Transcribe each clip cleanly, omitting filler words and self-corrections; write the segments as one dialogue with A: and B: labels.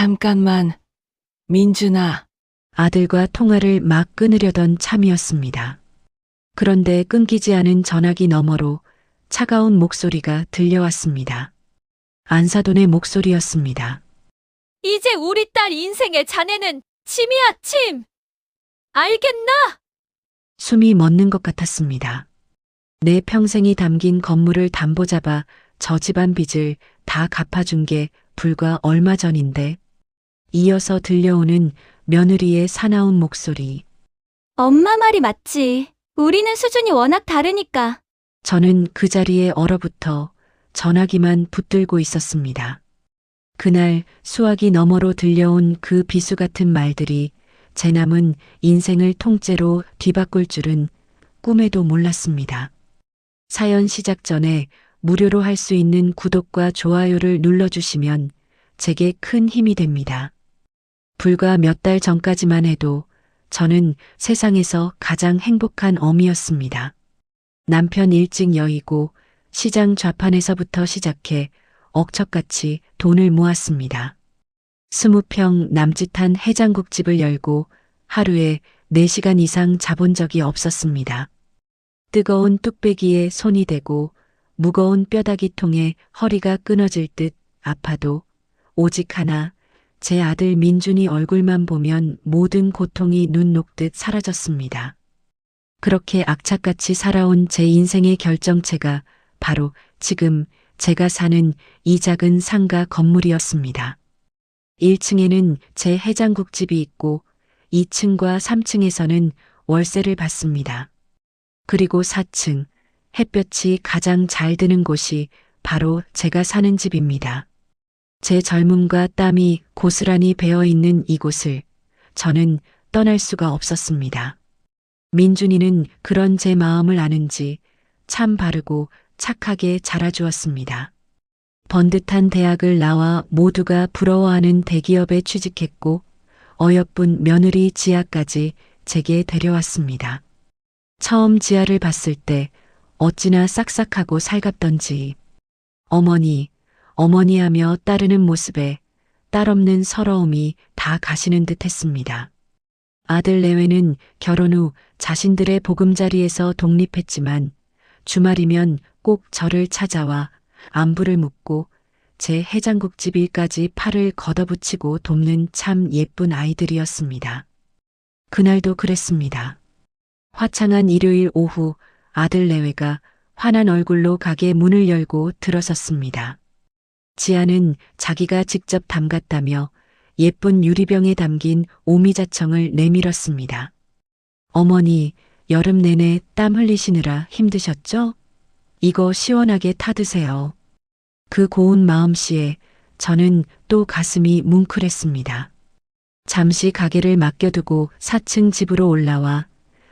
A: 잠깐만, 민준아.
B: 아들과 통화를 막 끊으려던 참이었습니다. 그런데 끊기지 않은 전화기 너머로 차가운 목소리가 들려왔습니다. 안사돈의 목소리였습니다.
C: 이제 우리 딸 인생의 자네는 침이야, 침! 알겠나?
B: 숨이 멎는 것 같았습니다. 내 평생이 담긴 건물을 담보 잡아 저 집안 빚을 다 갚아준 게 불과 얼마 전인데, 이어서 들려오는 며느리의 사나운 목소리.
C: 엄마 말이 맞지. 우리는 수준이 워낙 다르니까.
B: 저는 그 자리에 얼어붙어 전화기만 붙들고 있었습니다. 그날 수화기 너머로 들려온 그 비수 같은 말들이 제 남은 인생을 통째로 뒤바꿀 줄은 꿈에도 몰랐습니다. 사연 시작 전에 무료로 할 수 있는 구독과 좋아요를 눌러주시면 제게 큰 힘이 됩니다. 불과 몇 달 전까지만 해도 저는 세상에서 가장 행복한 어미였습니다. 남편 일찍 여의고 시장 좌판에서부터 시작해 억척같이 돈을 모았습니다. 20평 남짓한 해장국집을 열고 하루에 4시간 이상 자본 적이 없었습니다. 뜨거운 뚝배기에 손이 대고 무거운 뼈다귀통에 허리가 끊어질 듯 아파도 오직 하나, 제 아들 민준이 얼굴만 보면 모든 고통이 눈 녹듯 사라졌습니다. 그렇게 악착같이 살아온 제 인생의 결정체가 바로 지금 제가 사는 이 작은 상가 건물이었습니다. 1층에는 제 해장국집이 있고 2층과 3층에서는 월세를 받습니다. 그리고 4층, 햇볕이 가장 잘 드는 곳이 바로 제가 사는 집입니다. 제 젊음과 땀이 고스란히 배어있는 이곳을 저는 떠날 수가 없었습니다. 민준이는 그런 제 마음을 아는지 참 바르고 착하게 자라주었습니다. 번듯한 대학을 나와 모두가 부러워하는 대기업에 취직했고 어여쁜 며느리 지아까지 제게 데려왔습니다. 처음 지아를 봤을 때 어찌나 싹싹하고 살갑던지 어머니 하며 따르는 모습에 딸 없는 서러움이 다 가시는 듯 했습니다. 아들 내외는 결혼 후 자신들의 보금자리에서 독립했지만 주말이면 꼭 저를 찾아와 안부를 묻고 제 해장국집 일까지 팔을 걷어붙이고 돕는 참 예쁜 아이들이었습니다. 그날도 그랬습니다. 화창한 일요일 오후 아들 내외가 환한 얼굴로 가게 문을 열고 들어섰습니다. 지아는 자기가 직접 담갔다며 예쁜 유리병에 담긴 오미자청을 내밀었습니다. 어머니, 여름 내내 땀 흘리시느라 힘드셨죠? 이거 시원하게 타드세요. 그 고운 마음씨에 저는 또 가슴이 뭉클했습니다. 잠시 가게를 맡겨두고 4층 집으로 올라와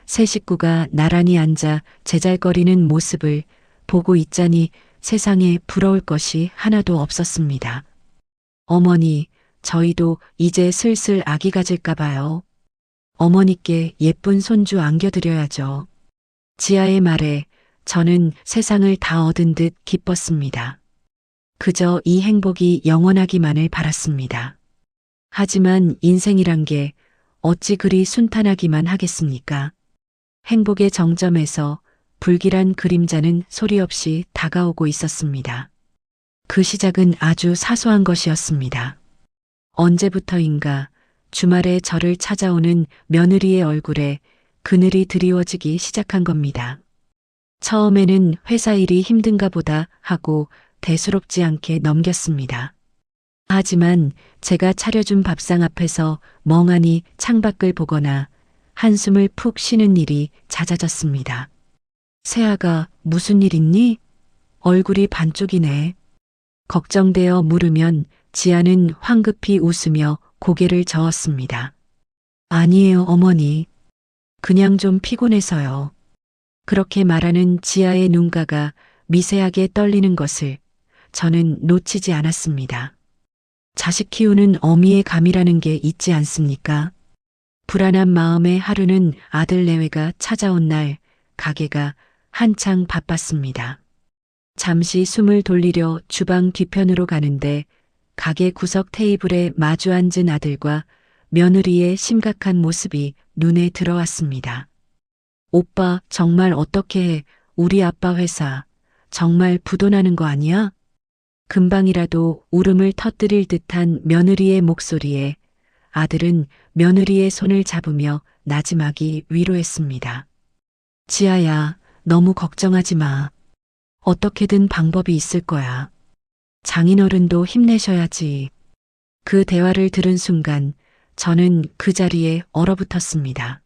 B: 세 식구가 나란히 앉아 제잘거리는 모습을 보고 있자니 세상에 부러울 것이 하나도 없었습니다. 어머니, 저희도 이제 슬슬 아기 가질까 봐요. 어머니께 예쁜 손주 안겨드려야죠. 지아의 말에 저는 세상을 다 얻은 듯 기뻤습니다. 그저 이 행복이 영원하기만을 바랐습니다. 하지만 인생이란 게 어찌 그리 순탄하기만 하겠습니까? 행복의 정점에서 불길한 그림자는 소리 없이 다가오고 있었습니다. 그 시작은 아주 사소한 것이었습니다. 언제부터인가 주말에 저를 찾아오는 며느리의 얼굴에 그늘이 드리워지기 시작한 겁니다. 처음에는 회사 일이 힘든가 보다 하고 대수롭지 않게 넘겼습니다. 하지만 제가 차려준 밥상 앞에서 멍하니 창밖을 보거나 한숨을 푹 쉬는 일이 잦아졌습니다. 새아가 무슨 일 있니? 얼굴이 반쪽이네. 걱정되어 물으면 지아는 황급히 웃으며 고개를 저었습니다. 아니에요, 어머니. 그냥 좀 피곤해서요. 그렇게 말하는 지아의 눈가가 미세하게 떨리는 것을 저는 놓치지 않았습니다. 자식 키우는 어미의 감이라는 게 있지 않습니까? 불안한 마음의 하루는 아들 내외가 찾아온 날 가게가 한창 바빴습니다. 잠시 숨을 돌리려 주방 뒤편으로 가는데 가게 구석 테이블에 마주 앉은 아들과 며느리의 심각한 모습이 눈에 들어왔습니다. 오빠, 정말 어떻게 해? 우리 아빠 회사 정말 부도나는 거 아니야? 금방이라도 울음을 터뜨릴 듯한 며느리의 목소리에 아들은 며느리의 손을 잡으며 나지막이 위로했습니다. 지아야, 너무 걱정하지 마. 어떻게든 방법이 있을 거야. 장인어른도 힘내셔야지. 그 대화를 들은 순간 저는 그 자리에 얼어붙었습니다.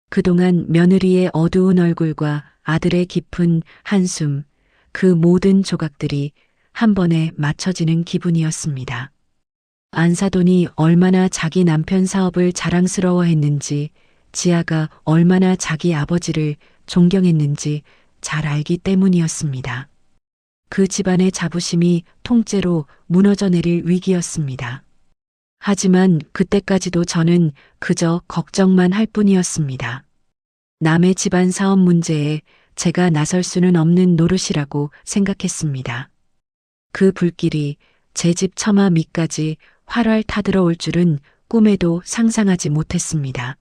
B: 그동안 며느리의 어두운 얼굴과 아들의 깊은 한숨, 그 모든 조각들이 한 번에 맞춰지는 기분이었습니다. 안사돈이 얼마나 자기 남편 사업을 자랑스러워했는지, 지아가 얼마나 자기 아버지를 존경했는지 잘 알기 때문이었습니다. 그 집안의 자부심이 통째로 무너져 내릴 위기였습니다. 하지만 그때까지도 저는 그저 걱정만 할 뿐이었습니다. 남의 집안 사업 문제에 제가 나설 수는 없는 노릇이라고 생각했습니다. 그 불길이 제 집 처마 밑까지 활활 타들어올 줄은 꿈에도 상상하지 못했습니다.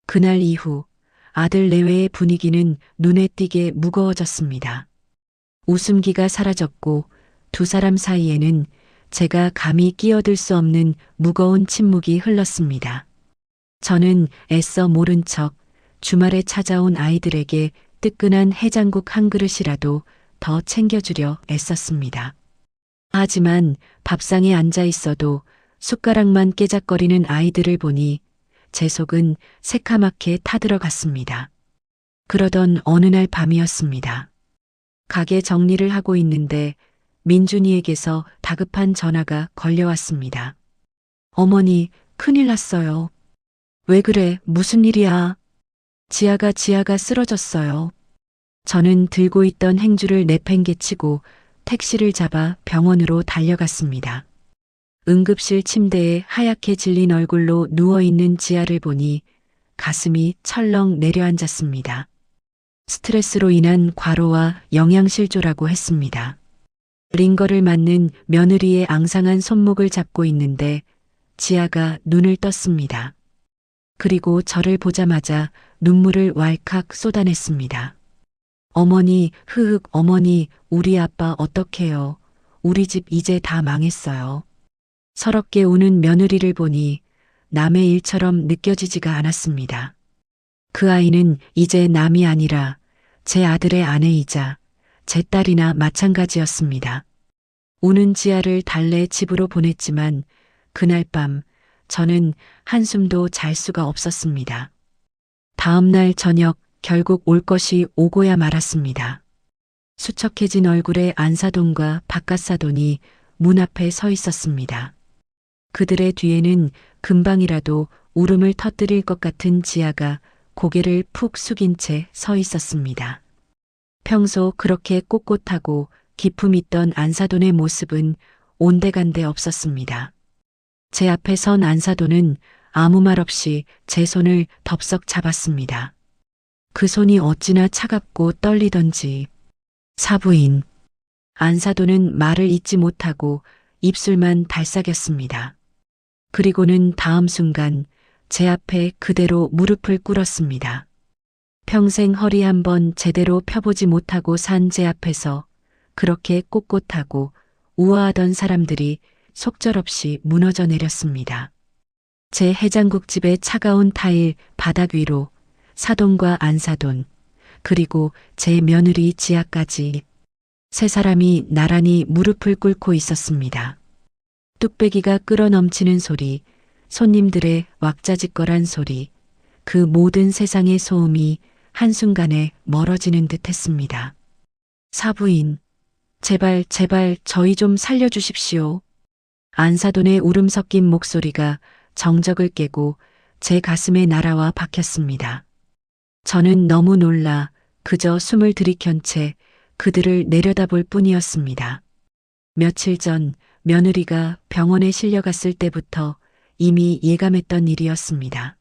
B: 그날 이후 아들 내외의 분위기는 눈에 띄게 무거워졌습니다. 웃음기가 사라졌고 두 사람 사이에는 제가 감히 끼어들 수 없는 무거운 침묵이 흘렀습니다. 저는 애써 모른 척 주말에 찾아온 아이들에게 뜨끈한 해장국 한 그릇이라도 더 챙겨주려 애썼습니다. 하지만 밥상에 앉아 있어도 숟가락만 깨작거리는 아이들을 보니 제 속은 새카맣게 타들어갔습니다. 그러던 어느 날 밤이었습니다. 가게 정리를 하고 있는데 민준이에게서 다급한 전화가 걸려왔습니다. 어머니, 큰일 났어요. 왜 그래? 무슨 일이야? 지아가 쓰러졌어요. 저는 들고 있던 행주를 내팽개치고 택시를 잡아 병원으로 달려갔습니다. 응급실 침대에 하얗게 질린 얼굴로 누워있는 지아를 보니 가슴이 철렁 내려앉았습니다. 스트레스로 인한 과로와 영양실조라고 했습니다. 링거를 맞는 며느리의 앙상한 손목을 잡고 있는데 지아가 눈을 떴습니다. 그리고 저를 보자마자 눈물을 왈칵 쏟아냈습니다. 어머니, 흐흑, 어머니, 우리 아빠 어떡해요? 우리 집 이제 다 망했어요. 서럽게 우는 며느리를 보니 남의 일처럼 느껴지지가 않았습니다. 그 아이는 이제 남이 아니라 제 아들의 아내이자 제 딸이나 마찬가지였습니다. 우는 지아를 달래 집으로 보냈지만 그날 밤 저는 한숨도 잘 수가 없었습니다. 다음 날 저녁 결국 올 것이 오고야 말았습니다. 수척해진 얼굴의 안사돈과 박갓사돈이 문 앞에 서 있었습니다. 그들의 뒤에는 금방이라도 울음을 터뜨릴 것 같은 지아가 고개를 푹 숙인 채 서 있었습니다. 평소 그렇게 꼿꼿하고 기품 있던 안사돈의 모습은 온데간데 없었습니다. 제 앞에 선 안사돈은 아무 말 없이 제 손을 덥석 잡았습니다. 그 손이 어찌나 차갑고 떨리던지. 사부인. 안사돈은 말을 잇지 못하고 입술만 달싹였습니다. 그리고는 다음 순간 제 앞에 그대로 무릎을 꿇었습니다. 평생 허리 한번 제대로 펴보지 못하고 산 제 앞에서 그렇게 꼿꼿하고 우아하던 사람들이 속절없이 무너져 내렸습니다. 제 해장국집의 차가운 타일 바닥 위로 사돈과 안사돈, 그리고 제 며느리 지아까지 세 사람이 나란히 무릎을 꿇고 있었습니다. 뚝배기가 끓어넘치는 소리, 손님들의 왁자지껄한 소리, 그 모든 세상의 소음이 한순간에 멀어지는 듯 했습니다. 사부인, 제발 저희 좀 살려주십시오. 안사돈의 울음 섞인 목소리가 정적을 깨고 제 가슴에 날아와 박혔습니다. 저는 너무 놀라 그저 숨을 들이켠 채 그들을 내려다볼 뿐이었습니다. 며칠 전 며느리가 병원에 실려갔을 때부터 이미 예감했던 일이었습니다.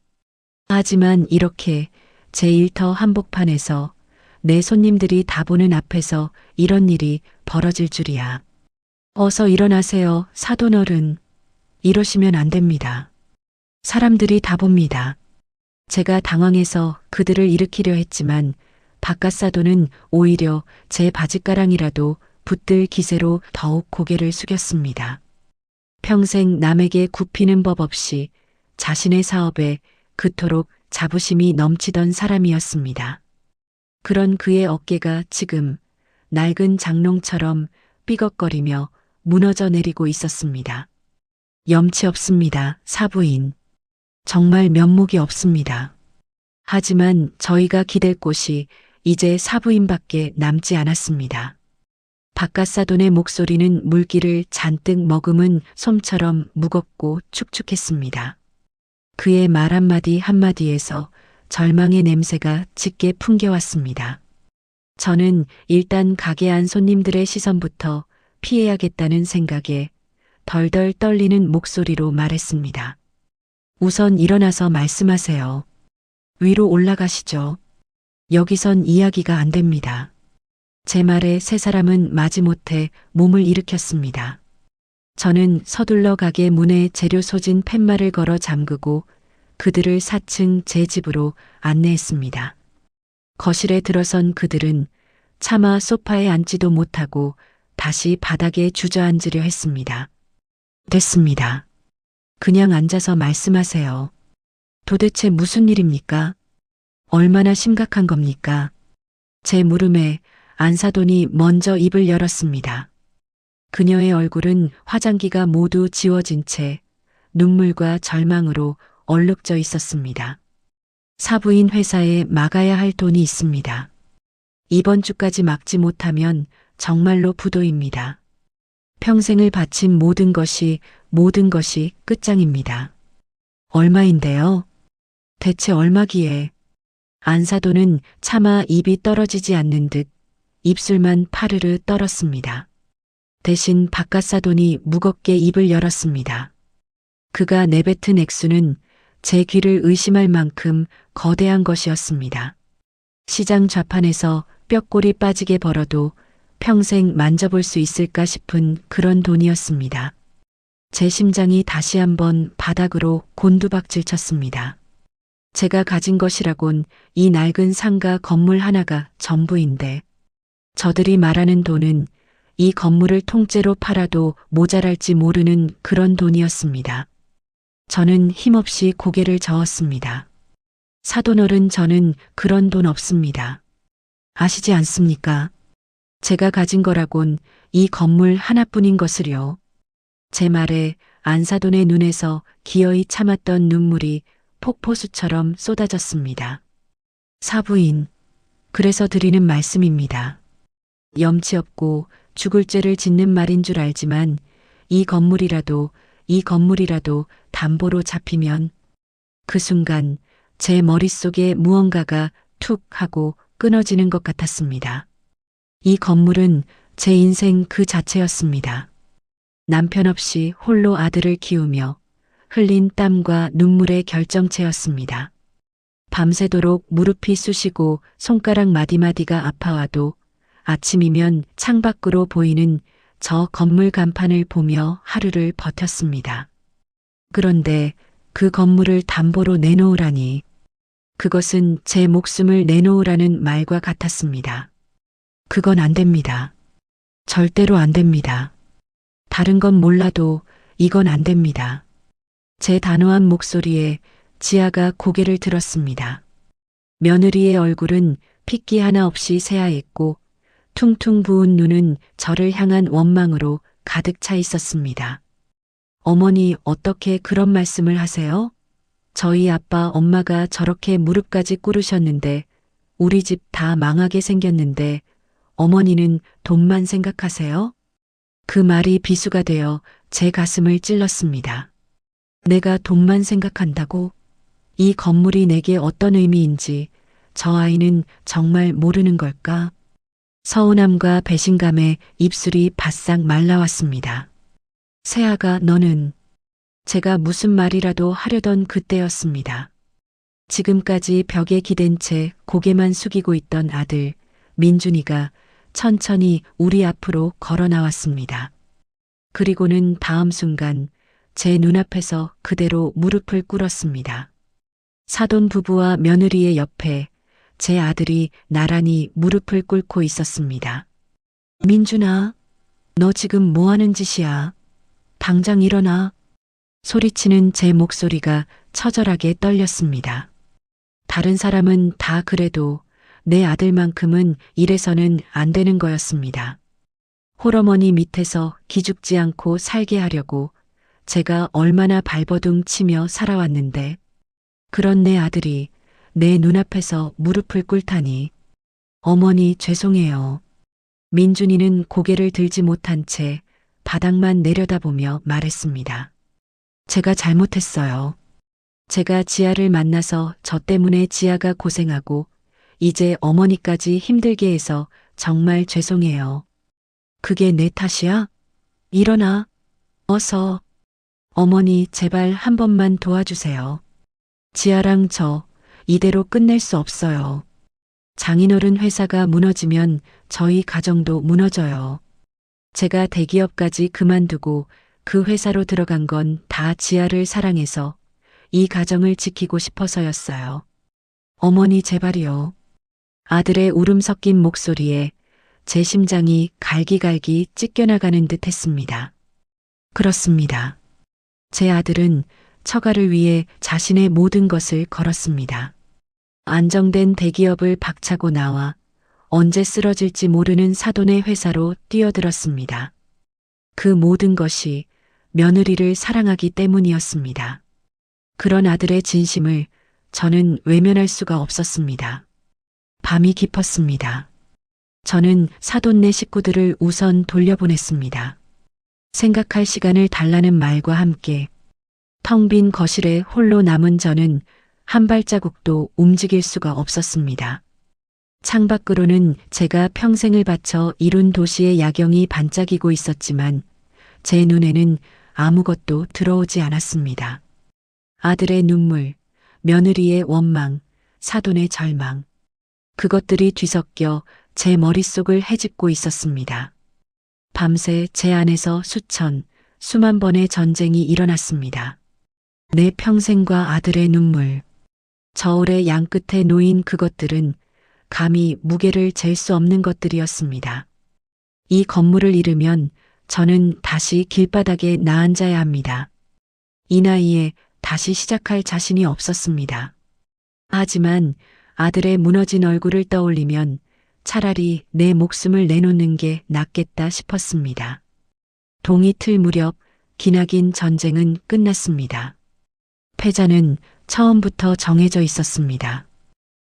B: 하지만 이렇게 제 일터 한복판에서 내 손님들이 다 보는 앞에서 이런 일이 벌어질 줄이야. 어서 일어나세요, 사돈어른. 이러시면 안 됩니다. 사람들이 다 봅니다. 제가 당황해서 그들을 일으키려 했지만 바깥 사돈은 오히려 제 바짓가랑이라도 붙들 기세로 더욱 고개를 숙였습니다. 평생 남에게 굽히는 법 없이 자신의 사업에 그토록 자부심이 넘치던 사람이었습니다. 그런 그의 어깨가 지금 낡은 장롱처럼 삐걱거리며 무너져 내리고 있었습니다. 염치 없습니다, 사부인. 정말 면목이 없습니다. 하지만 저희가 기댈 곳이 이제 사부인밖에 남지 않았습니다. 바깥 사돈의 목소리는 물기를 잔뜩 머금은 솜처럼 무겁고 축축했습니다. 그의 말 한마디 한마디에서 절망의 냄새가 짙게 풍겨왔습니다. 저는 일단 가게 안 손님들의 시선부터 피해야겠다는 생각에 덜덜 떨리는 목소리로 말했습니다. 우선 일어나서 말씀하세요. 위로 올라가시죠. 여기선 이야기가 안 됩니다. 제 말에 세 사람은 마지못해 몸을 일으켰습니다. 저는 서둘러 가게 문에 재료 소진 팻말을 걸어 잠그고 그들을 4층 제 집으로 안내했습니다. 거실에 들어선 그들은 차마 소파에 앉지도 못하고 다시 바닥에 주저앉으려 했습니다. 됐습니다. 그냥 앉아서 말씀하세요. 도대체 무슨 일입니까? 얼마나 심각한 겁니까? 제 물음에 안사돈이 먼저 입을 열었습니다. 그녀의 얼굴은 화장기가 모두 지워진 채 눈물과 절망으로 얼룩져 있었습니다. 사부인 회사에 막아야 할 돈이 있습니다. 이번 주까지 막지 못하면 정말로 부도입니다. 평생을 바친 모든 것이 끝장입니다. 얼마인데요? 대체 얼마기에? 안사돈은 차마 입이 떨어지지 않는 듯 입술만 파르르 떨었습니다. 대신 바깥 사돈이 무겁게 입을 열었습니다. 그가 내뱉은 액수는 제 귀를 의심할 만큼 거대한 것이었습니다. 시장 좌판에서 뼈골이 빠지게 벌어도 평생 만져볼 수 있을까 싶은 그런 돈이었습니다. 제 심장이 다시 한번 바닥으로 곤두박질 쳤습니다. 제가 가진 것이라곤 이 낡은 상가 건물 하나가 전부인데 저들이 말하는 돈은 이 건물을 통째로 팔아도 모자랄지 모르는 그런 돈이었습니다. 저는 힘없이 고개를 저었습니다. 사돈어른, 저는 그런 돈 없습니다. 아시지 않습니까? 제가 가진 거라곤 이 건물 하나뿐인 것을요. 제 말에 안사돈의 눈에서 기어이 참았던 눈물이 폭포수처럼 쏟아졌습니다. 사부인, 그래서 드리는 말씀입니다. 염치 없고 죽을 죄를 짓는 말인 줄 알지만 이 건물이라도 담보로 잡히면 그 순간 제 머릿속에 무언가가 툭 하고 끊어지는 것 같았습니다. 이 건물은 제 인생 그 자체였습니다. 남편 없이 홀로 아들을 키우며 흘린 땀과 눈물의 결정체였습니다. 밤새도록 무릎이 쑤시고 손가락 마디마디가 아파와도 아침이면 창밖으로 보이는 저 건물 간판을 보며 하루를 버텼습니다. 그런데 그 건물을 담보로 내놓으라니, 그것은 제 목숨을 내놓으라는 말과 같았습니다. 그건 안 됩니다. 절대로 안 됩니다. 다른 건 몰라도 이건 안 됩니다. 제 단호한 목소리에 지아가 고개를 들었습니다. 며느리의 얼굴은 핏기 하나 없이 새하얗고 퉁퉁 부은 눈은 저를 향한 원망으로 가득 차 있었습니다. 어머니, 어떻게 그런 말씀을 하세요? 저희 아빠 엄마가 저렇게 무릎까지 꿇으셨는데 우리 집 다 망하게 생겼는데 어머니는 돈만 생각하세요? 그 말이 비수가 되어 제 가슴을 찔렀습니다. 내가 돈만 생각한다고? 이 건물이 내게 어떤 의미인지 저 아이는 정말 모르는 걸까? 서운함과 배신감에 입술이 바싹 말라왔습니다. 세아가, 너는... 제가 무슨 말이라도 하려던 그때였습니다. 지금까지 벽에 기댄 채 고개만 숙이고 있던 아들 민준이가 천천히 우리 앞으로 걸어 나왔습니다. 그리고는 다음 순간 제 눈앞에서 그대로 무릎을 꿇었습니다. 사돈 부부와 며느리의 옆에 제 아들이 나란히 무릎을 꿇고 있었습니다. 민준아, 너 지금 뭐 하는 짓이야? 당장 일어나. 소리치는 제 목소리가 처절하게 떨렸습니다. 다른 사람은 다 그래도 내 아들만큼은 이래서는 안 되는 거였습니다. 홀어머니 밑에서 기죽지 않고 살게 하려고 제가 얼마나 발버둥 치며 살아왔는데 그런 내 아들이 내 눈앞에서 무릎을 꿇다니. 어머니 죄송해요. 민준이는 고개를 들지 못한 채 바닥만 내려다보며 말했습니다. 제가 잘못했어요. 제가 지아를 만나서 저 때문에 지아가 고생하고 이제 어머니까지 힘들게 해서 정말 죄송해요. 그게 내 탓이야? 일어나. 어서. 어머니 제발 한 번만 도와주세요. 지아랑 저 이대로 끝낼 수 없어요. 장인어른 회사가 무너지면 저희 가정도 무너져요. 제가 대기업까지 그만두고 그 회사로 들어간 건 다 지아를 사랑해서 이 가정을 지키고 싶어서였어요. 어머니 제발이요. 아들의 울음 섞인 목소리에 제 심장이 갈기갈기 찢겨나가는 듯 했습니다. 그렇습니다. 제 아들은 처가를 위해 자신의 모든 것을 걸었습니다. 안정된 대기업을 박차고 나와 언제 쓰러질지 모르는 사돈의 회사로 뛰어들었습니다. 그 모든 것이 며느리를 사랑하기 때문이었습니다. 그런 아들의 진심을 저는 외면할 수가 없었습니다. 밤이 깊었습니다. 저는 사돈네 식구들을 우선 돌려보냈습니다. 생각할 시간을 달라는 말과 함께 텅 빈 거실에 홀로 남은 저는 한 발자국도 움직일 수가 없었습니다. 창밖으로는 제가 평생을 바쳐 이룬 도시의 야경이 반짝이고 있었지만 제 눈에는 아무것도 들어오지 않았습니다. 아들의 눈물, 며느리의 원망, 사돈의 절망. 그것들이 뒤섞여 제 머릿속을 헤집고 있었습니다. 밤새 제 안에서 수만 번의 전쟁이 일어났습니다. 내 평생과 아들의 눈물. 저울의 양끝에 놓인 그것들은 감히 무게를 잴 수 없는 것들이었습니다. 이 건물을 잃으면 저는 다시 길바닥에 나앉아야 합니다. 이 나이에 다시 시작할 자신이 없었습니다. 하지만 아들의 무너진 얼굴을 떠올리면 차라리 내 목숨을 내놓는 게 낫겠다 싶었습니다. 동이틀 무렵 기나긴 전쟁은 끝났습니다. 패자는 처음부터 정해져 있었습니다.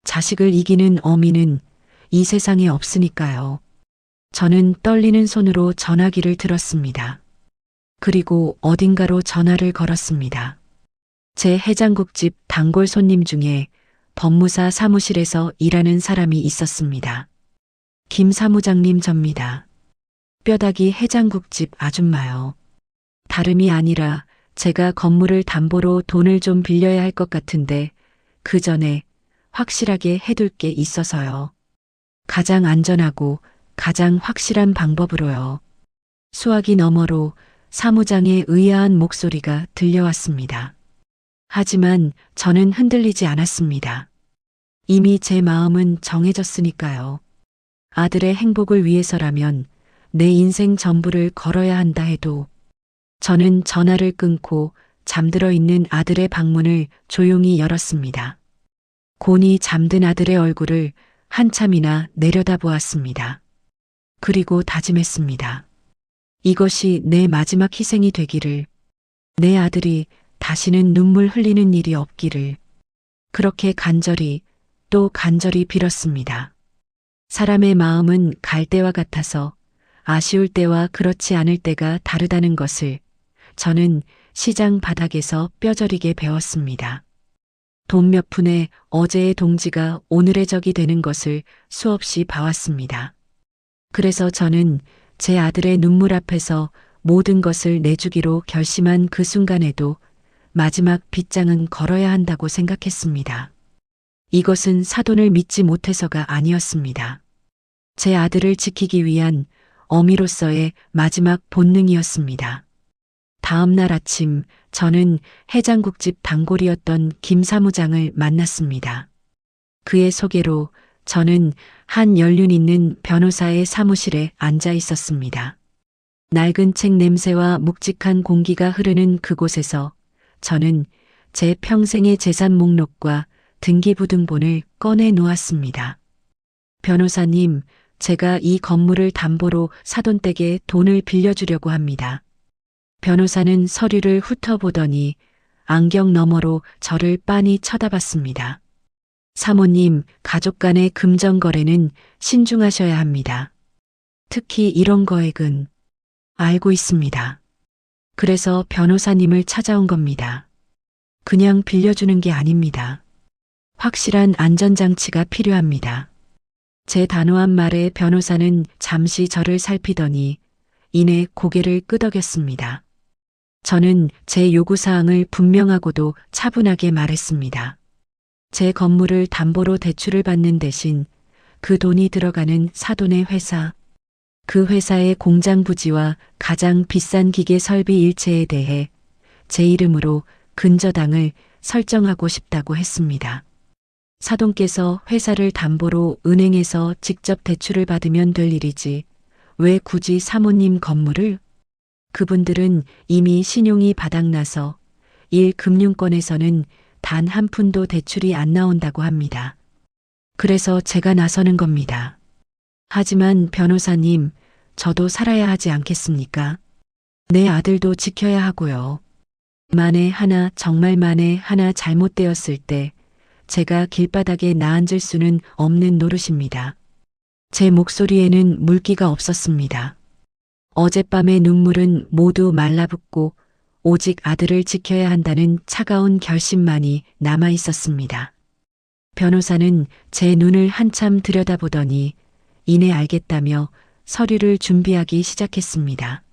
B: 자식을 이기는 어미는 이 세상에 없으니까요. 저는 떨리는 손으로 전화기를 들었습니다. 그리고 어딘가로 전화를 걸었습니다. 제 해장국집 단골 손님 중에 법무사 사무실에서 일하는 사람이 있었습니다. 김 사무장님 접니다. 뼈다귀 해장국집 아줌마요. 다름이 아니라 제가 건물을 담보로 돈을 좀 빌려야 할 것 같은데 그 전에 확실하게 해둘 게 있어서요. 가장 안전하고 가장 확실한 방법으로요. 수화기 너머로 사무장의 의아한 목소리가 들려왔습니다. 하지만 저는 흔들리지 않았습니다. 이미 제 마음은 정해졌으니까요. 아들의 행복을 위해서라면 내 인생 전부를 걸어야 한다 해도 저는 전화를 끊고 잠들어 있는 아들의 방문을 조용히 열었습니다. 곤히 잠든 아들의 얼굴을 한참이나 내려다보았습니다. 그리고 다짐했습니다. 이것이 내 마지막 희생이 되기를, 내 아들이 다시는 눈물 흘리는 일이 없기를, 그렇게 간절히 또 간절히 빌었습니다. 사람의 마음은 갈대와 같아서 아쉬울 때와 그렇지 않을 때가 다르다는 것을 저는 시장 바닥에서 뼈저리게 배웠습니다. 돈 몇 푼에 어제의 동지가 오늘의 적이 되는 것을 수없이 봐왔습니다. 그래서 저는 제 아들의 눈물 앞에서 모든 것을 내주기로 결심한 그 순간에도 마지막 빗장은 걸어야 한다고 생각했습니다. 이것은 사돈을 믿지 못해서가 아니었습니다. 제 아들을 지키기 위한 어미로서의 마지막 본능이었습니다. 다음 날 아침 저는 해장국집 단골이었던 김 사무장을 만났습니다. 그의 소개로 저는 한 연륜 있는 변호사의 사무실에 앉아 있었습니다. 낡은 책 냄새와 묵직한 공기가 흐르는 그곳에서 저는 제 평생의 재산 목록과 등기부등본을 꺼내 놓았습니다. 변호사님, 제가 이 건물을 담보로 사돈댁에 돈을 빌려주려고 합니다. 변호사는 서류를 훑어보더니 안경 너머로 저를 빤히 쳐다봤습니다. 사모님, 가족 간의 금전 거래는 신중하셔야 합니다. 특히 이런 거액은 알고 있습니다. 그래서 변호사님을 찾아온 겁니다. 그냥 빌려주는 게 아닙니다. 확실한 안전장치가 필요합니다. 제 단호한 말에 변호사는 잠시 저를 살피더니 이내 고개를 끄덕였습니다. 저는 제 요구사항을 분명하고도 차분하게 말했습니다. 제 건물을 담보로 대출을 받는 대신 그 돈이 들어가는 사돈의 회사, 그 회사의 공장 부지와 가장 비싼 기계 설비 일체에 대해 제 이름으로 근저당을 설정하고 싶다고 했습니다. 사돈께서 회사를 담보로 은행에서 직접 대출을 받으면 될 일이지 왜 굳이 사모님 건물을? 그분들은 이미 신용이 바닥나서 1금융권에서는 단 한 푼도 대출이 안 나온다고 합니다. 그래서 제가 나서는 겁니다. 하지만 변호사님, 저도 살아야 하지 않겠습니까? 내 아들도 지켜야 하고요. 만에 하나, 정말 만에 하나 잘못되었을 때 제가 길바닥에 나앉을 수는 없는 노릇입니다. 제 목소리에는 물기가 없었습니다. 어젯밤의 눈물은 모두 말라붙고 오직 아들을 지켜야 한다는 차가운 결심만이 남아 있었습니다. 변호사는 제 눈을 한참 들여다보더니 이내 알겠다며 서류를 준비하기 시작했습니다.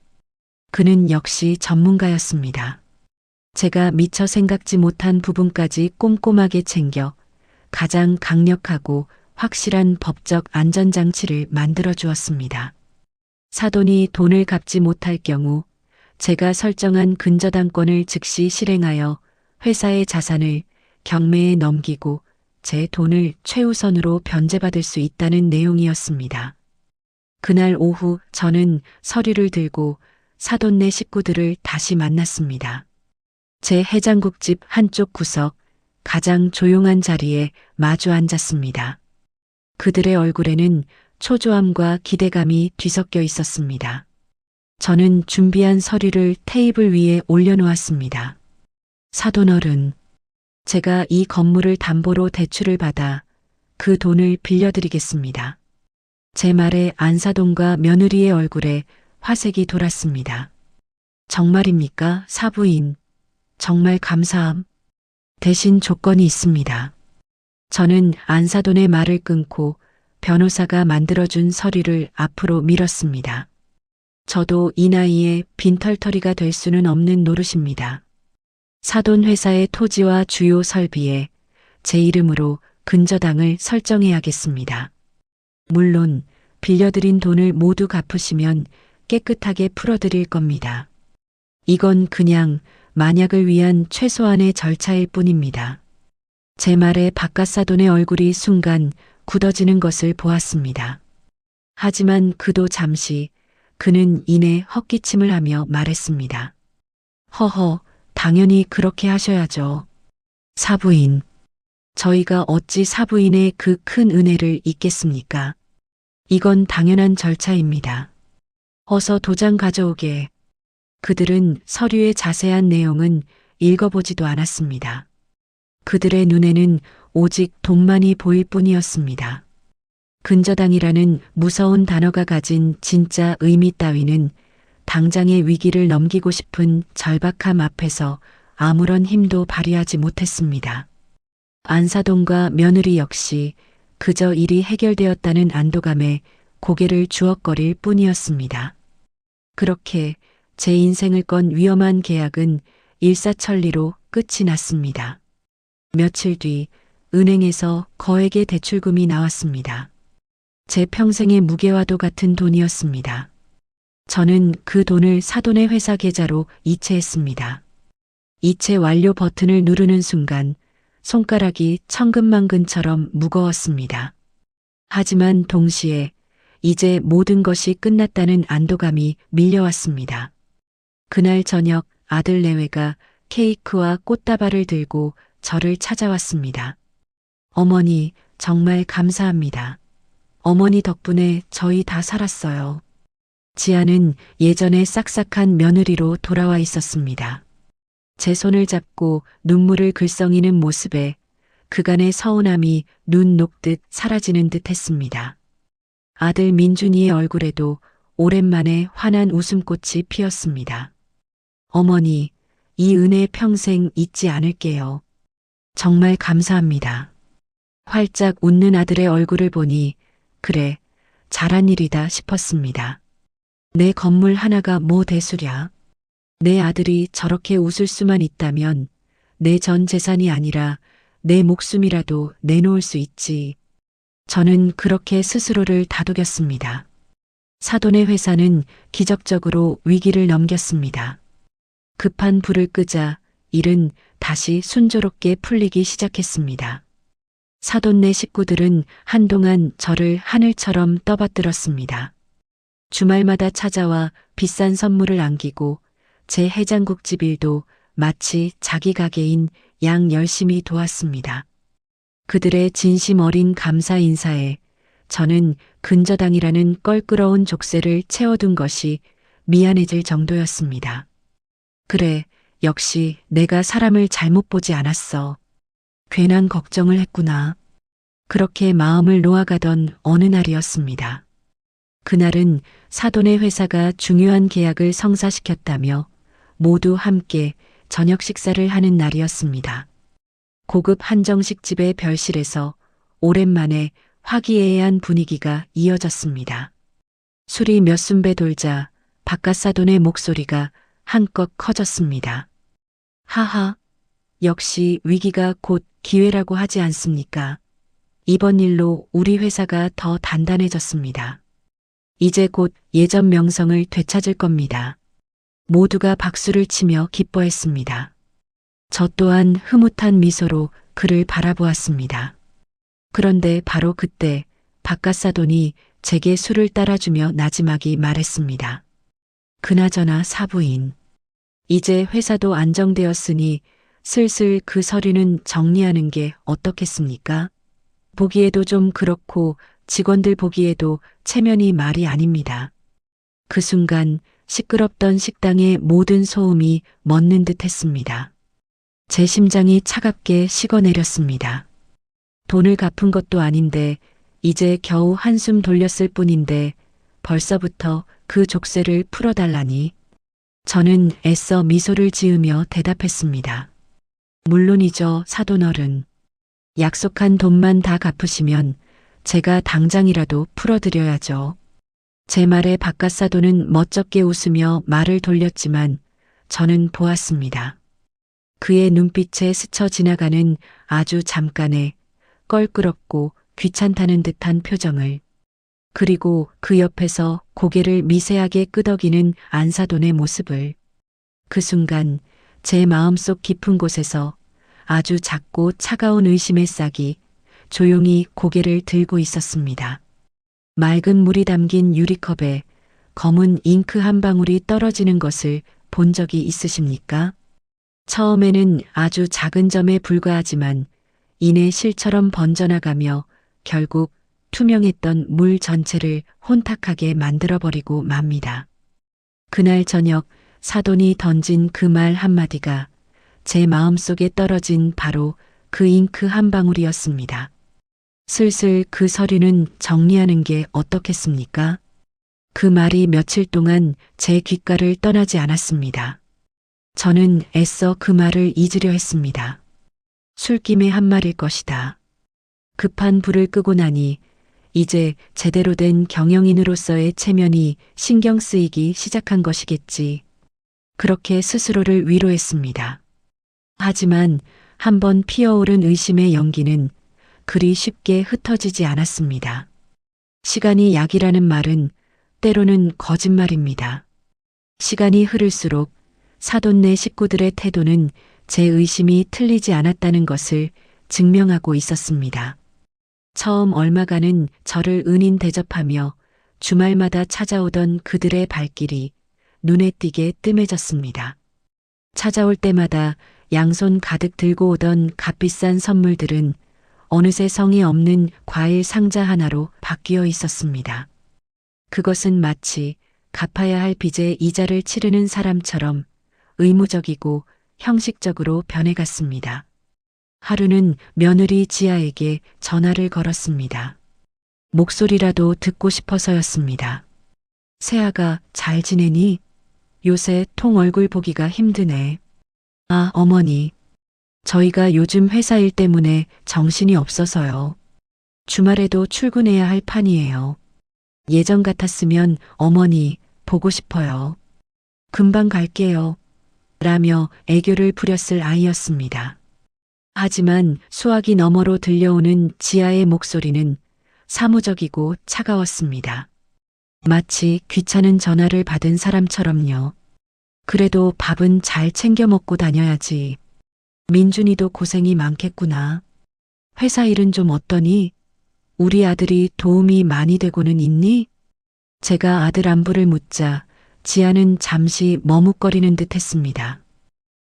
B: 그는 역시 전문가였습니다. 제가 미처 생각지 못한 부분까지 꼼꼼하게 챙겨 가장 강력하고 확실한 법적 안전장치를 만들어 주었습니다. 사돈이 돈을 갚지 못할 경우 제가 설정한 근저당권을 즉시 실행하여 회사의 자산을 경매에 넘기고 제 돈을 최우선으로 변제받을 수 있다는 내용이었습니다. 그날 오후 저는 서류를 들고 사돈네 식구들을 다시 만났습니다. 제 해장국집 한쪽 구석 가장 조용한 자리에 마주 앉았습니다. 그들의 얼굴에는 초조함과 기대감이 뒤섞여 있었습니다. 저는 준비한 서류를 테이블 위에 올려놓았습니다. 사돈어른, 제가 이 건물을 담보로 대출을 받아 그 돈을 빌려드리겠습니다. 제 말에 안사돈과 며느리의 얼굴에 화색이 돌았습니다. 정말입니까, 사부인? 정말 감사함. 대신 조건이 있습니다. 저는 안사돈의 말을 끊고 변호사가 만들어준 서류를 앞으로 밀었습니다. 저도 이 나이에 빈털터리가 될 수는 없는 노릇입니다. 사돈 회사의 토지와 주요 설비에 제 이름으로 근저당을 설정해야겠습니다. 물론 빌려드린 돈을 모두 갚으시면 깨끗하게 풀어드릴 겁니다. 이건 그냥 만약을 위한 최소한의 절차일 뿐입니다. 제 말에 바깥사돈의 얼굴이 순간 굳어지는 것을 보았습니다. 하지만 그도 잠시 그는 이내 헛기침을 하며 말했습니다. 허허, 당연히 그렇게 하셔야죠. 사부인, 저희가 어찌 사부인의 그 큰 은혜를 잊겠습니까? 이건 당연한 절차입니다. 어서 도장 가져오게. 그들은 서류의 자세한 내용은 읽어보지도 않았습니다. 그들의 눈에는 오직 돈만이 보일 뿐이었습니다. 근저당이라는 무서운 단어가 가진 진짜 의미 따위는 당장의 위기를 넘기고 싶은 절박함 앞에서 아무런 힘도 발휘하지 못했습니다. 안사돈과 며느리 역시 그저 일이 해결되었다는 안도감에 고개를 주걱거릴 뿐이었습니다. 그렇게 제 인생을 건 위험한 계약은 일사천리로 끝이 났습니다. 며칠 뒤 은행에서 거액의 대출금이 나왔습니다. 제 평생의 무게와도 같은 돈이었습니다. 저는 그 돈을 사돈의 회사 계좌로 이체했습니다. 이체 완료 버튼을 누르는 순간 손가락이 천근만근처럼 무거웠습니다. 하지만 동시에 이제 모든 것이 끝났다는 안도감이 밀려왔습니다. 그날 저녁 아들 내외가 케이크와 꽃다발을 들고 저를 찾아왔습니다. 어머니, 정말 감사합니다. 어머니 덕분에 저희 다 살았어요. 지아는 예전의 싹싹한 며느리로 돌아와 있었습니다. 제 손을 잡고 눈물을 글썽이는 모습에 그간의 서운함이 눈 녹듯 사라지는 듯 했습니다. 아들 민준이의 얼굴에도 오랜만에 환한 웃음꽃이 피었습니다. 어머니, 이 은혜 평생 잊지 않을게요. 정말 감사합니다. 활짝 웃는 아들의 얼굴을 보니 그래, 잘한 일이다 싶었습니다. 내 건물 하나가 뭐 대수랴. 내 아들이 저렇게 웃을 수만 있다면 내 전 재산이 아니라 내 목숨이라도 내놓을 수 있지. 저는 그렇게 스스로를 다독였습니다. 사돈의 회사는 기적적으로 위기를 넘겼습니다. 급한 불을 끄자 일은 다시 순조롭게 풀리기 시작했습니다. 사돈네 식구들은 한동안 저를 하늘처럼 떠받들었습니다. 주말마다 찾아와 비싼 선물을 안기고 제 해장국집 일도 마치 자기 가게인 양 열심히 도왔습니다. 그들의 진심 어린 감사 인사에 저는 근저당이라는 껄끄러운 족쇄를 채워둔 것이 미안해질 정도였습니다. 그래, 역시 내가 사람을 잘못 보지 않았어. 괜한 걱정을 했구나. 그렇게 마음을 놓아가던 어느 날이었습니다. 그날은 사돈의 회사가 중요한 계약을 성사시켰다며 모두 함께 저녁 식사를 하는 날이었습니다. 고급 한정식집의 별실에서 오랜만에 화기애애한 분위기가 이어졌습니다. 술이 몇 순배 돌자 바깥 사돈의 목소리가 한껏 커졌습니다. 하하, 역시 위기가 곧 기회라고 하지 않습니까? 이번 일로 우리 회사가 더 단단해졌습니다. 이제 곧 예전 명성을 되찾을 겁니다. 모두가 박수를 치며 기뻐했습니다. 저 또한 흐뭇한 미소로 그를 바라보았습니다. 그런데 바로 그때 바깥사돈이 제게 술을 따라주며 나지막이 말했습니다. 그나저나 사부인, 이제 회사도 안정되었으니 슬슬 그 서류는 정리하는 게 어떻겠습니까? 보기에도 좀 그렇고 직원들 보기에도 체면이 말이 아닙니다. 그 순간 시끄럽던 식당의 모든 소음이 멎는 듯 했습니다. 제 심장이 차갑게 식어내렸습니다. 돈을 갚은 것도 아닌데 이제 겨우 한숨 돌렸을 뿐인데 벌써부터 그 족쇄를 풀어달라니. 저는 애써 미소를 지으며 대답했습니다. 물론이죠, 사돈어른. 약속한 돈만 다 갚으시면 제가 당장이라도 풀어드려야죠. 제 말에 바깥사돈은 멋쩍게 웃으며 말을 돌렸지만 저는 보았습니다. 그의 눈빛에 스쳐 지나가는 아주 잠깐의 껄끄럽고 귀찮다는 듯한 표정을, 그리고 그 옆에서 고개를 미세하게 끄덕이는 안사돈의 모습을. 그 순간 제 마음속 깊은 곳에서 아주 작고 차가운 의심의 싹이 조용히 고개를 들고 있었습니다. 맑은 물이 담긴 유리컵에 검은 잉크 한 방울이 떨어지는 것을 본 적이 있으십니까? 처음에는 아주 작은 점에 불과하지만 이내 실처럼 번져나가며 결국 투명했던 물 전체를 혼탁하게 만들어버리고 맙니다. 그날 저녁 사돈이 던진 그 말 한마디가 제 마음속에 떨어진 바로 그 잉크 한 방울이었습니다. 슬슬 그 서류는 정리하는 게 어떻겠습니까? 그 말이 며칠 동안 제 귓가를 떠나지 않았습니다. 저는 애써 그 말을 잊으려 했습니다. 술김에 한 말일 것이다. 급한 불을 끄고 나니 이제 제대로 된 경영인으로서의 체면이 신경 쓰이기 시작한 것이겠지. 그렇게 스스로를 위로했습니다. 하지만 한번 피어오른 의심의 연기는 그리 쉽게 흩어지지 않았습니다. 시간이 약이라는 말은 때로는 거짓말입니다. 시간이 흐를수록 사돈네 식구들의 태도는 제 의심이 틀리지 않았다는 것을 증명하고 있었습니다. 처음 얼마간은 저를 은인 대접하며 주말마다 찾아오던 그들의 발길이 눈에 띄게 뜸해졌습니다. 찾아올 때마다 양손 가득 들고 오던 값비싼 선물들은 어느새 성의 없는 과일 상자 하나로 바뀌어 있었습니다. 그것은 마치 갚아야 할 빚의 이자를 치르는 사람처럼 의무적이고 형식적으로 변해갔습니다. 하루는 며느리 지아에게 전화를 걸었습니다. 목소리라도 듣고 싶어서였습니다. 세아가 잘 지내니? 요새 통 얼굴 보기가 힘드네. 아, 어머니. 저희가 요즘 회사 일 때문에 정신이 없어서요. 주말에도 출근해야 할 판이에요. 예전 같았으면 어머니 보고 싶어요. 금방 갈게요. 라며 애교를 부렸을 아이였습니다. 하지만 수화기 너머로 들려오는 지아의 목소리는 사무적이고 차가웠습니다. 마치 귀찮은 전화를 받은 사람처럼요. 그래도 밥은 잘 챙겨 먹고 다녀야지. 민준이도 고생이 많겠구나. 회사 일은 좀 어떠니? 우리 아들이 도움이 많이 되고는 있니? 제가 아들 안부를 묻자 지아는 잠시 머뭇거리는 듯 했습니다.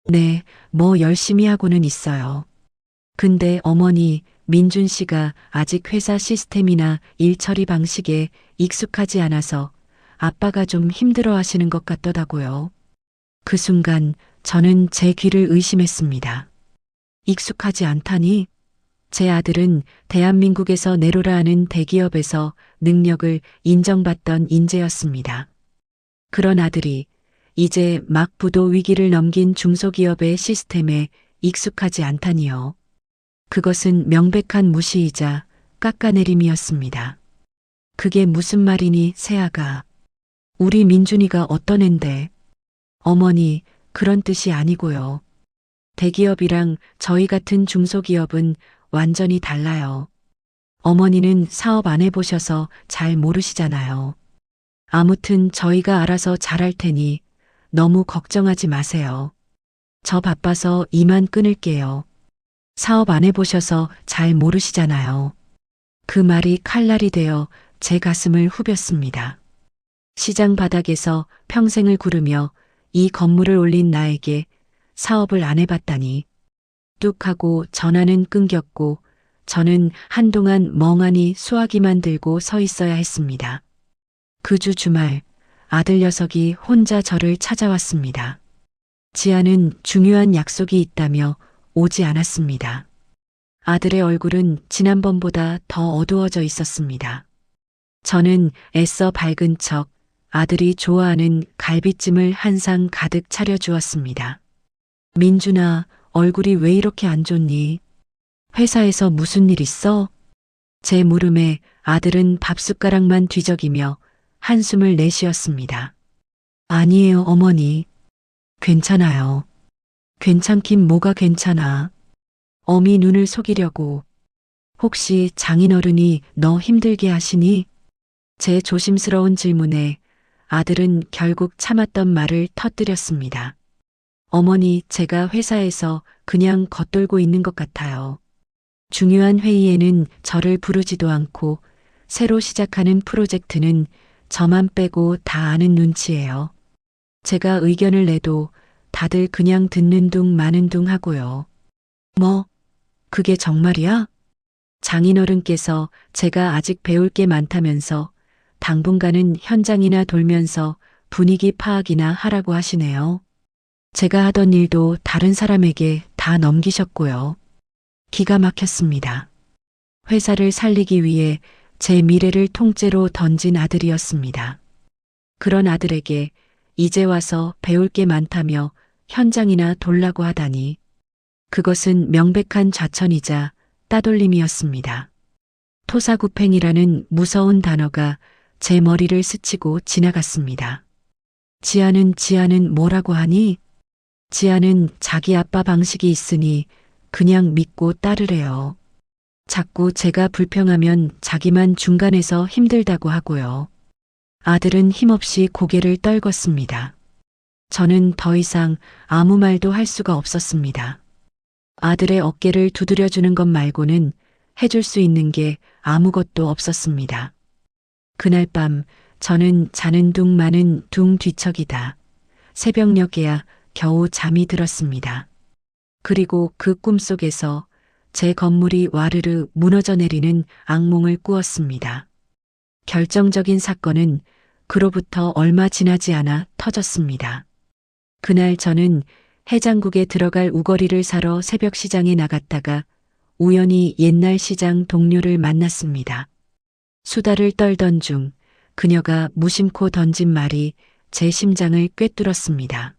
B: 네, 뭐 열심히 하고는 있어요. 근데 어머니, 민준 씨가 아직 회사 시스템이나 일 처리 방식에 익숙하지 않아서 아빠가 좀 힘들어 하시는 것 같더라고요. 그 순간 저는 제 귀를 의심했습니다. 익숙하지 않다니? 제 아들은 대한민국에서 내로라 하는 대기업에서 능력을 인정받던 인재였습니다. 그런 아들이 이제 막 부도 위기를 넘긴 중소기업의 시스템에 익숙하지 않다니요. 그것은 명백한 무시이자 깎아내림이었습니다. 그게 무슨 말이니, 세아가. 우리 민준이가 어떤 앤데. 어머니, 그런 뜻이 아니고요. 대기업이랑 저희 같은 중소기업은 완전히 달라요. 어머니는 사업 안 해보셔서 잘 모르시잖아요. 아무튼 저희가 알아서 잘할 테니 너무 걱정하지 마세요. 저 바빠서 이만 끊을게요. 사업 안 해보셔서 잘 모르시잖아요. 그 말이 칼날이 되어 제 가슴을 후볐습니다. 시장 바닥에서 평생을 구르며 이 건물을 올린 나에게 사업을 안 해봤다니. 뚝 하고 전화는 끊겼고 저는 한동안 멍하니 수화기만 들고 서 있어야 했습니다. 그 주 주말 아들 녀석이 혼자 저를 찾아왔습니다. 지아는 중요한 약속이 있다며 오지 않았습니다. 아들의 얼굴은 지난번보다 더 어두워져 있었습니다. 저는 애써 밝은 척 아들이 좋아하는 갈비찜을 한 상 가득 차려주었습니다. 민준아, 얼굴이 왜 이렇게 안 좋니? 회사에서 무슨 일 있어? 제 물음에 아들은 밥숟가락만 뒤적이며 한숨을 내쉬었습니다. 아니에요, 어머니. 괜찮아요. 괜찮긴 뭐가 괜찮아. 어미 눈을 속이려고. 혹시 장인어른이 너 힘들게 하시니? 제 조심스러운 질문에 아들은 결국 참았던 말을 터뜨렸습니다. 어머니, 제가 회사에서 그냥 겉돌고 있는 것 같아요. 중요한 회의에는 저를 부르지도 않고 새로 시작하는 프로젝트는 저만 빼고 다 아는 눈치예요. 제가 의견을 내도 다들 그냥 듣는 둥 마는 둥 하고요. 뭐, 그게 정말이야? 장인어른께서 제가 아직 배울 게 많다면서 당분간은 현장이나 돌면서 분위기 파악이나 하라고 하시네요. 제가 하던 일도 다른 사람에게 다 넘기셨고요. 기가 막혔습니다. 회사를 살리기 위해 제 미래를 통째로 던진 아들이었습니다. 그런 아들에게 이제 와서 배울 게 많다며 현장이나 돌라고 하다니. 그것은 명백한 좌천이자 따돌림이었습니다. 토사구팽이라는 무서운 단어가 제 머리를 스치고 지나갔습니다. 지아는 뭐라고 하니? 지아는 자기 아빠 방식이 있으니 그냥 믿고 따르래요. 자꾸 제가 불평하면 자기만 중간에서 힘들다고 하고요. 아들은 힘없이 고개를 떨궜습니다. 저는 더 이상 아무 말도 할 수가 없었습니다. 아들의 어깨를 두드려주는 것 말고는 해줄 수 있는 게 아무것도 없었습니다. 그날 밤 저는 자는 둥 마는 둥 뒤척이다. 새벽녘에야 겨우 잠이 들었습니다. 그리고 그 꿈속에서 제 건물이 와르르 무너져 내리는 악몽을 꾸었습니다. 결정적인 사건은 그로부터 얼마 지나지 않아 터졌습니다. 그날 저는 해장국에 들어갈 우거리를 사러 새벽 시장에 나갔다가 우연히 옛날 시장 동료를 만났습니다. 수다를 떨던 중 그녀가 무심코 던진 말이 제 심장을 꿰뚫었습니다.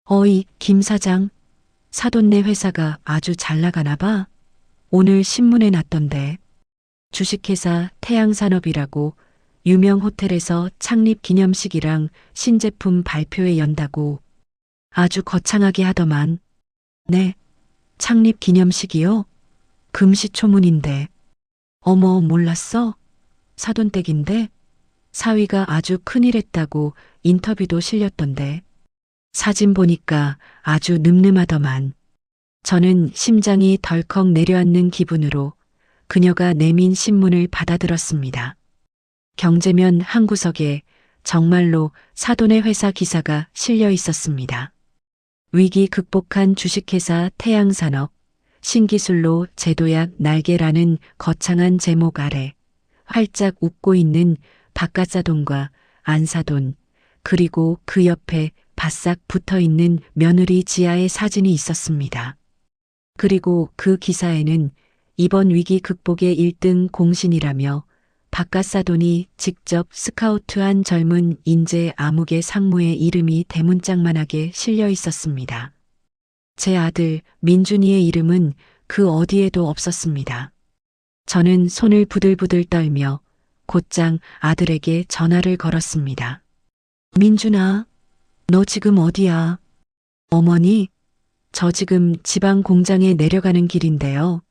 B: 어이, 김 사장. 사돈네 회사가 아주 잘 나가나 봐. 오늘 신문에 났던데. 주식회사 태양산업이라고 유명 호텔에서 창립 기념식이랑 신제품 발표회 연다고 아주 거창하게 하더만. 네, 창립 기념식이요? 금시초문인데. 어머, 몰랐어? 사돈댁인데? 사위가 아주 큰일 했다고 인터뷰도 실렸던데. 사진 보니까 아주 늠름하더만. 저는 심장이 덜컥 내려앉는 기분으로 그녀가 내민 신문을 받아들었습니다. 경제면 한 구석에 정말로 사돈의 회사 기사가 실려 있었습니다. 위기 극복한 주식회사 태양산업, 신기술로 제도약 날개라는 거창한 제목 아래 활짝 웃고 있는 박가사돈과 안사돈, 그리고 그 옆에 바싹 붙어 있는 며느리 지아의 사진이 있었습니다. 그리고 그 기사에는 이번 위기 극복의 1등 공신이라며 박가사돈이 직접 스카우트한 젊은 인재 암흑의 상무의 이름이 대문짝만하게 실려 있었습니다. 제 아들 민준이의 이름은 그 어디에도 없었습니다. 저는 손을 부들부들 떨며 곧장 아들에게 전화를 걸었습니다. 민준아, 너 지금 어디야? 어머니, 저 지금 지방 공장에 내려가는 길인데요.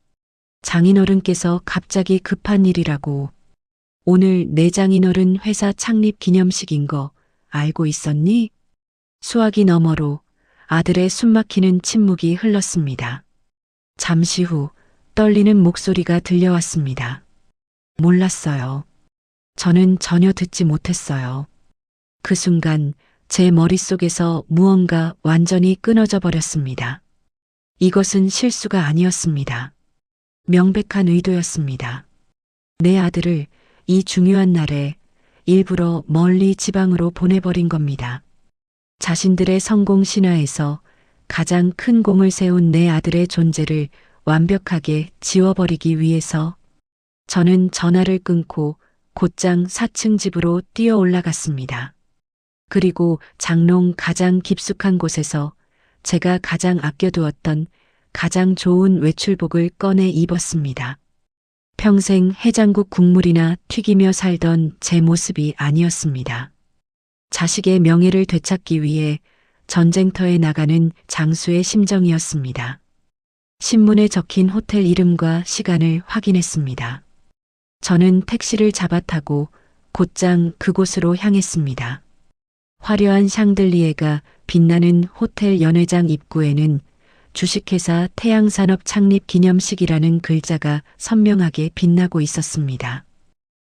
B: 장인어른께서 갑자기 급한 일이라고. 오늘 내 장인어른 회사 창립 기념식인 거 알고 있었니? 수화기 너머로 아들의 숨막히는 침묵이 흘렀습니다. 잠시 후 떨리는 목소리가 들려왔습니다. 몰랐어요. 저는 전혀 듣지 못했어요. 그 순간 제 머릿속에서 무언가 완전히 끊어져 버렸습니다. 이것은 실수가 아니었습니다. 명백한 의도였습니다. 내 아들을 이 중요한 날에 일부러 멀리 지방으로 보내버린 겁니다. 자신들의 성공 신화에서 가장 큰 공을 세운 내 아들의 존재를 완벽하게 지워버리기 위해서 저는 전화를 끊고 곧장 4층 집으로 뛰어 올라갔습니다. 그리고 장롱 가장 깊숙한 곳에서 제가 가장 아껴두었던 가장 좋은 외출복을 꺼내 입었습니다. 평생 해장국 국물이나 튀기며 살던 제 모습이 아니었습니다. 자식의 명예를 되찾기 위해 전쟁터에 나가는 장수의 심정이었습니다. 신문에 적힌 호텔 이름과 시간을 확인했습니다. 저는 택시를 잡아 타고 곧장 그곳으로 향했습니다. 화려한 샹들리에가 빛나는 호텔 연회장 입구에는 주식회사 태양산업 창립 기념식이라는 글자가 선명하게 빛나고 있었습니다.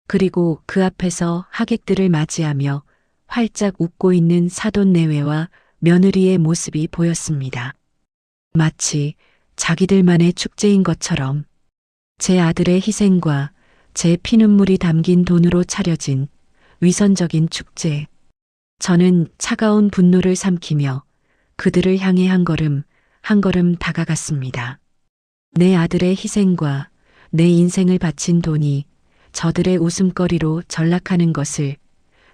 B: 그리고 그 앞에서 하객들을 맞이하며 활짝 웃고 있는 사돈 내외와 며느리의 모습이 보였습니다. 마치 자기들만의 축제인 것처럼 제 아들의 희생과 제 피눈물이 담긴 돈으로 차려진 위선적인 축제. 저는 차가운 분노를 삼키며 그들을 향해 한 걸음 다가갔습니다. 내 아들의 희생과 내 인생을 바친 돈이 저들의 웃음거리로 전락하는 것을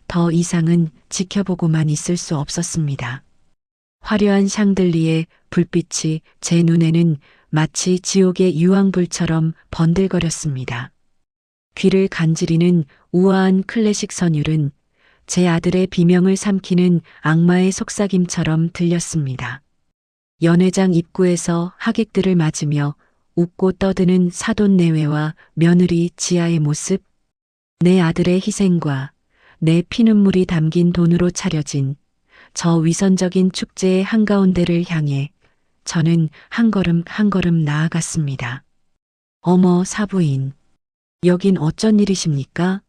B: 더 이상은 지켜보고만 있을 수 없었습니다. 화려한 샹들리의 불빛이 제 눈에는 마치 지옥의 유황불처럼 번들거렸습니다. 귀를 간지리는 우아한 클래식 선율은 제 아들의 비명을 삼키는 악마의 속삭임처럼 들렸습니다. 연회장 입구에서 하객들을 맞으며 웃고 떠드는 사돈 내외와 며느리 지아의 모습, 내 아들의 희생과 내 피눈물이 담긴 돈으로 차려진 저 위선적인 축제의 한가운데를 향해 저는 한 걸음 한 걸음 나아갔습니다. 어머, 사부인. 여긴 어쩐 일이십니까?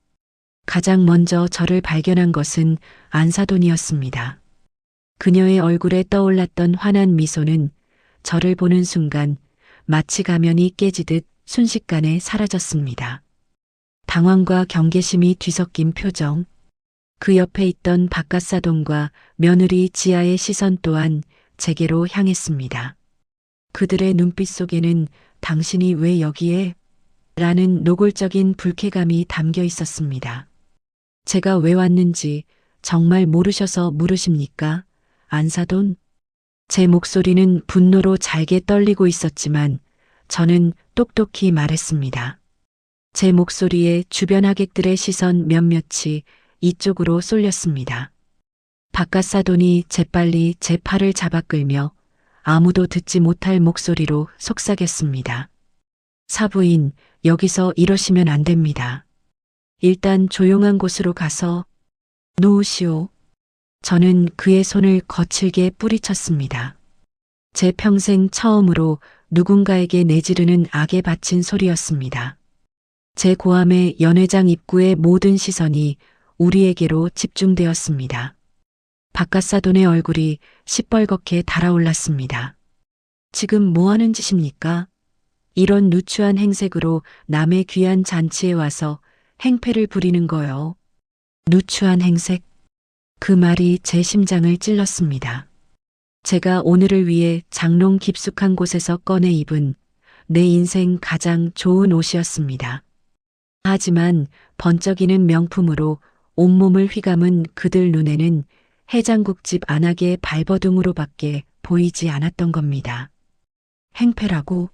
B: 가장 먼저 저를 발견한 것은 안사돈이었습니다. 그녀의 얼굴에 떠올랐던 환한 미소는 저를 보는 순간 마치 가면이 깨지듯 순식간에 사라졌습니다. 당황과 경계심이 뒤섞인 표정, 그 옆에 있던 박갓사돈과 며느리 지아의 시선 또한 제게로 향했습니다. 그들의 눈빛 속에는 당신이 왜 여기에? 라는 노골적인 불쾌감이 담겨 있었습니다. 제가 왜 왔는지 정말 모르셔서 물으십니까? 안사돈? 제 목소리는 분노로 잘게 떨리고 있었지만 저는 똑똑히 말했습니다. 제 목소리에 주변 하객들의 시선 몇몇이 이쪽으로 쏠렸습니다. 박갓사돈이 재빨리 제 팔을 잡아 끌며 아무도 듣지 못할 목소리로 속삭였습니다. 사부인, 여기서 이러시면 안 됩니다. 일단 조용한 곳으로 가서 놓으시오. 저는 그의 손을 거칠게 뿌리쳤습니다. 제 평생 처음으로 누군가에게 내지르는 악에 바친 소리였습니다. 제 고함에 연회장 입구의 모든 시선이 우리에게로 집중되었습니다. 박갓사돈의 얼굴이 시뻘겋게 달아올랐습니다. 지금 뭐 하는 짓입니까? 이런 누추한 행색으로 남의 귀한 잔치에 와서 행패를 부리는 거요. 누추한 행색? 그 말이 제 심장을 찔렀습니다. 제가 오늘을 위해 장롱 깊숙한 곳에서 꺼내 입은 내 인생 가장 좋은 옷이었습니다. 하지만 번쩍이는 명품으로 온몸을 휘감은 그들 눈에는 해장국집 안악의 발버둥으로밖에 보이지 않았던 겁니다. 행패라고?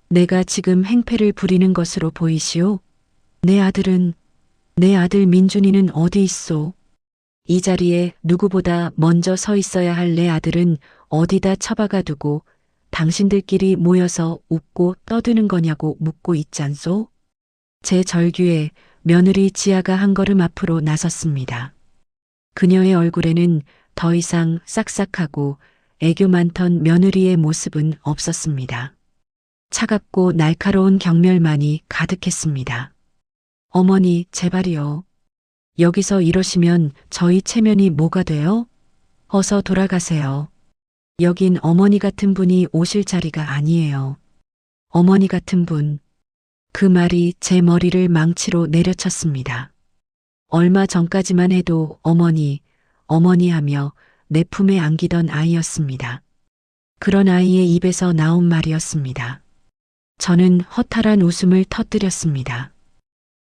B: 내가 지금 행패를 부리는 것으로 보이시오? 내 아들 민준이는 어디 있소? 이 자리에 누구보다 먼저 서 있어야 할 내 아들은 어디다 처박아 두고 당신들끼리 모여서 웃고 떠드는 거냐고 묻고 있잖소? 제 절규에 며느리 지아가 한 걸음 앞으로 나섰습니다. 그녀의 얼굴에는 더 이상 싹싹하고 애교 많던 며느리의 모습은 없었습니다. 차갑고 날카로운 경멸만이 가득했습니다. 어머니, 제발이요. 여기서 이러시면 저희 체면이 뭐가 돼요? 어서 돌아가세요. 여긴 어머니 같은 분이 오실 자리가 아니에요. 어머니 같은 분. 그 말이 제 머리를 망치로 내려쳤습니다. 얼마 전까지만 해도 어머니, 어머니 하며 내 품에 안기던 아이였습니다. 그런 아이의 입에서 나온 말이었습니다. 저는 허탈한 웃음을 터뜨렸습니다.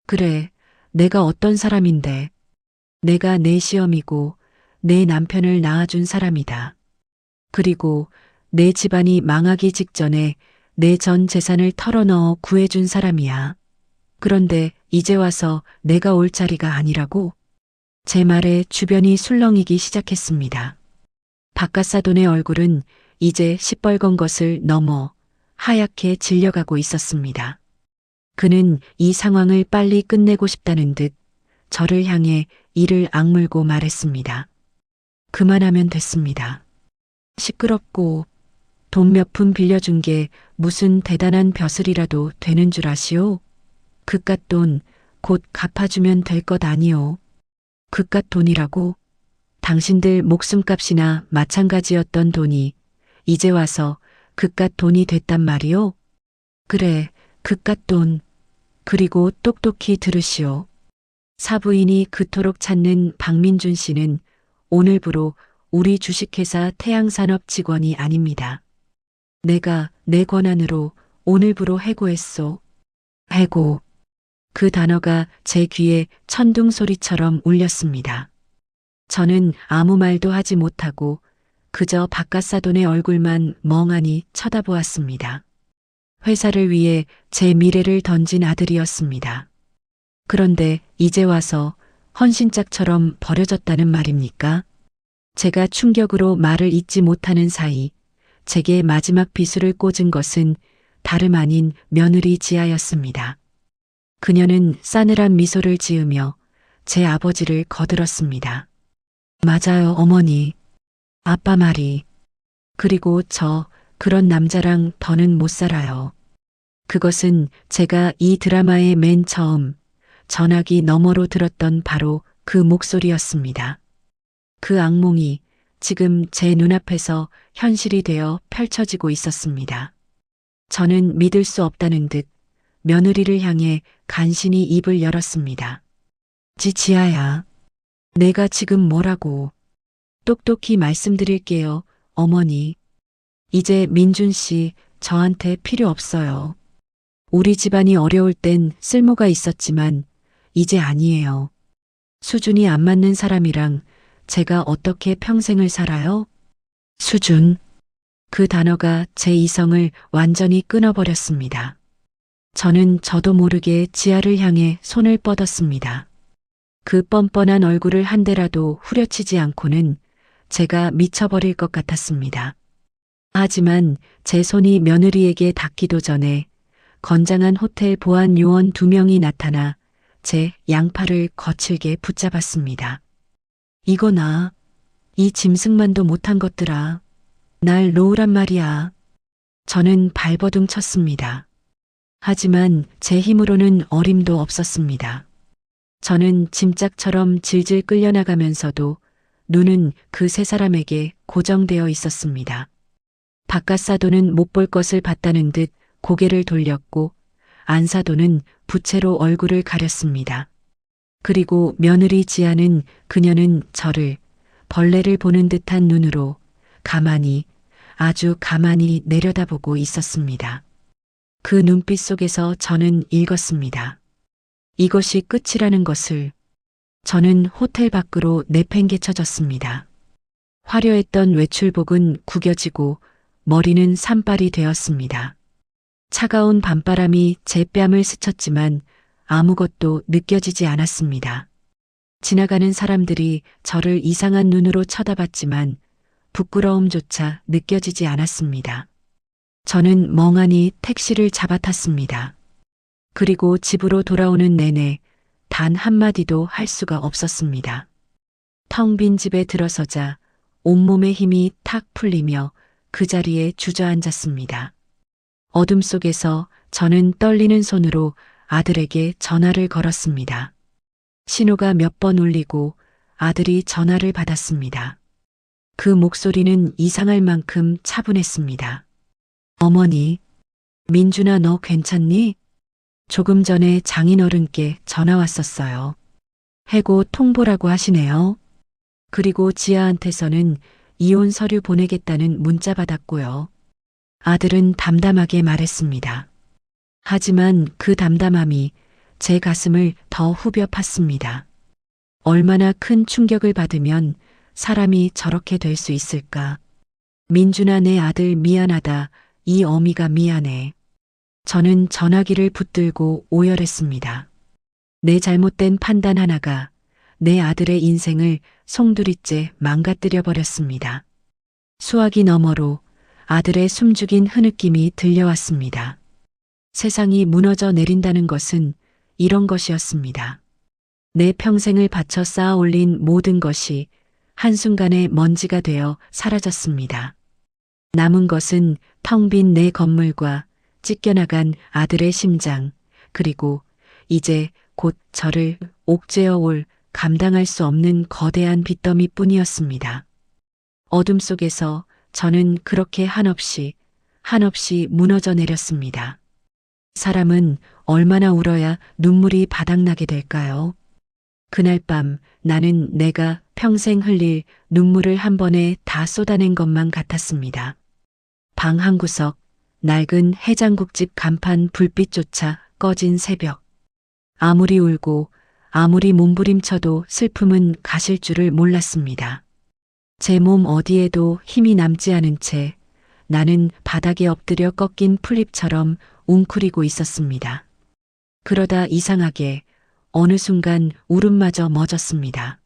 B: 그래, 내가 어떤 사람인데. 내가 내 시어미고 내 남편을 낳아준 사람이다. 그리고 내 집안이 망하기 직전에 내 전 재산을 털어넣어 구해준 사람이야. 그런데 이제 와서 내가 올 자리가 아니라고? 제 말에 주변이 술렁이기 시작했습니다. 박갓사돈의 얼굴은 이제 시뻘건 것을 넘어 하얗게 질려가고 있었습니다. 그는 이 상황을 빨리 끝내고 싶다는 듯 저를 향해 이를 악물고 말했습니다. 그만하면 됐습니다. 시끄럽고 돈 몇 푼 빌려준 게 무슨 대단한 벼슬이라도 되는 줄 아시오? 그깟 돈 곧 갚아주면 될 것 아니오. 그깟 돈이라고? 당신들 목숨값이나 마찬가지였던 돈이 이제 와서 그깟 돈이 됐단 말이오? 그래, 그깟 돈. 그리고 똑똑히 들으시오. 사부인이 그토록 찾는 박민준 씨는 오늘부로 우리 주식회사 태양산업 직원이 아닙니다. 내가 내 권한으로 오늘부로 해고했소. 해고. 그 단어가 제 귀에 천둥 소리처럼 울렸습니다. 저는 아무 말도 하지 못하고 그저 박갓사돈의 얼굴만 멍하니 쳐다보았습니다. 회사를 위해 제 미래를 던진 아들이었습니다. 그런데 이제 와서 헌신짝처럼 버려졌다는 말입니까? 제가 충격으로 말을 잇지 못하는 사이 제게 마지막 비수를 꽂은 것은 다름 아닌 며느리 지아였습니다. 그녀는 싸늘한 미소를 지으며 제 아버지를 거들었습니다. 맞아요, 어머니. 아빠 말이. 그리고 그런 남자랑 더는 못 살아요. 그것은 제가 이 드라마의 맨 처음 전화기 너머로 들었던 바로 그 목소리였습니다. 그 악몽이 지금 제 눈앞에서 현실이 되어 펼쳐지고 있었습니다. 저는 믿을 수 없다는 듯 며느리를 향해 간신히 입을 열었습니다. 지아야, 내가 지금 뭐라고? 똑똑히 말씀드릴게요, 어머니. 이제 민준 씨 저한테 필요 없어요. 우리 집안이 어려울 땐 쓸모가 있었지만 이제 아니에요. 수준이 안 맞는 사람이랑 제가 어떻게 평생을 살아요? 수준. 그 단어가 제 이성을 완전히 끊어버렸습니다. 저는 저도 모르게 지아를 향해 손을 뻗었습니다. 그 뻔뻔한 얼굴을 한 대라도 후려치지 않고는 제가 미쳐버릴 것 같았습니다. 하지만 제 손이 며느리에게 닿기도 전에 건장한 호텔 보안 요원 2명이 나타나 제 양팔을 거칠게 붙잡았습니다. 이거나, 이 짐승만도 못한 것들아. 날 놓으란 말이야. 저는 발버둥 쳤습니다. 하지만 제 힘으로는 어림도 없었습니다. 저는 짐짝처럼 질질 끌려나가면서도 눈은 그 세 사람에게 고정되어 있었습니다. 바깥사도는 못 볼 것을 봤다는 듯 고개를 돌렸고 안사도는 부채로 얼굴을 가렸습니다. 그리고 며느리 지아는 그녀는 저를 벌레를 보는 듯한 눈으로 가만히, 아주 가만히 내려다보고 있었습니다. 그 눈빛 속에서 저는 읽었습니다. 이것이 끝이라는 것을. 저는 호텔 밖으로 내팽개쳐졌습니다. 화려했던 외출복은 구겨지고 머리는 산발이 되었습니다. 차가운 밤바람이 제 뺨을 스쳤지만 아무것도 느껴지지 않았습니다. 지나가는 사람들이 저를 이상한 눈으로 쳐다봤지만 부끄러움조차 느껴지지 않았습니다. 저는 멍하니 택시를 잡아탔습니다. 그리고 집으로 돌아오는 내내 단 한마디도 할 수가 없었습니다. 텅 빈 집에 들어서자 온몸의 힘이 탁 풀리며 그 자리에 주저앉았습니다. 어둠 속에서 저는 떨리는 손으로 아들에게 전화를 걸었습니다. 신호가 몇 번 울리고 아들이 전화를 받았습니다. 그 목소리는 이상할 만큼 차분했습니다. 어머니, 민준아 너 괜찮니? 조금 전에 장인어른께 전화 왔었어요. 해고 통보라고 하시네요. 그리고 지아한테서는 이혼 서류 보내겠다는 문자 받았고요. 아들은 담담하게 말했습니다. 하지만 그 담담함이 제 가슴을 더 후벼 팠습니다. 얼마나 큰 충격을 받으면 사람이 저렇게 될 수 있을까? 민준아 내 아들 미안하다. 이 어미가 미안해. 저는 전화기를 붙들고 오열했습니다. 내 잘못된 판단 하나가 내 아들의 인생을 송두리째 망가뜨려 버렸습니다. 수화기 너머로 아들의 숨죽인 흐느낌이 들려왔습니다. 세상이 무너져 내린다는 것은 이런 것이었습니다. 내 평생을 바쳐 쌓아 올린 모든 것이 한순간에 먼지가 되어 사라졌습니다. 남은 것은 텅 빈 내 건물과 찢겨나간 아들의 심장, 그리고 이제 곧 저를 옥죄어 올 감당할 수 없는 거대한 빚더미 뿐이었습니다. 어둠 속에서 저는 그렇게 한없이 무너져 내렸습니다. 사람은 얼마나 울어야 눈물이 바닥나게 될까요? 그날 밤 나는 내가 평생 흘릴 눈물을 한 번에 다 쏟아낸 것만 같았습니다. 방 한 구석, 낡은 해장국집 간판 불빛조차 꺼진 새벽. 아무리 울고 아무리 몸부림쳐도 슬픔은 가실 줄을 몰랐습니다. 제 몸 어디에도 힘이 남지 않은 채 나는 바닥에 엎드려 꺾인 풀잎처럼 웅크리고 있었습니다. 그러다 이상하게 어느 순간 울음마저 멎었습니다.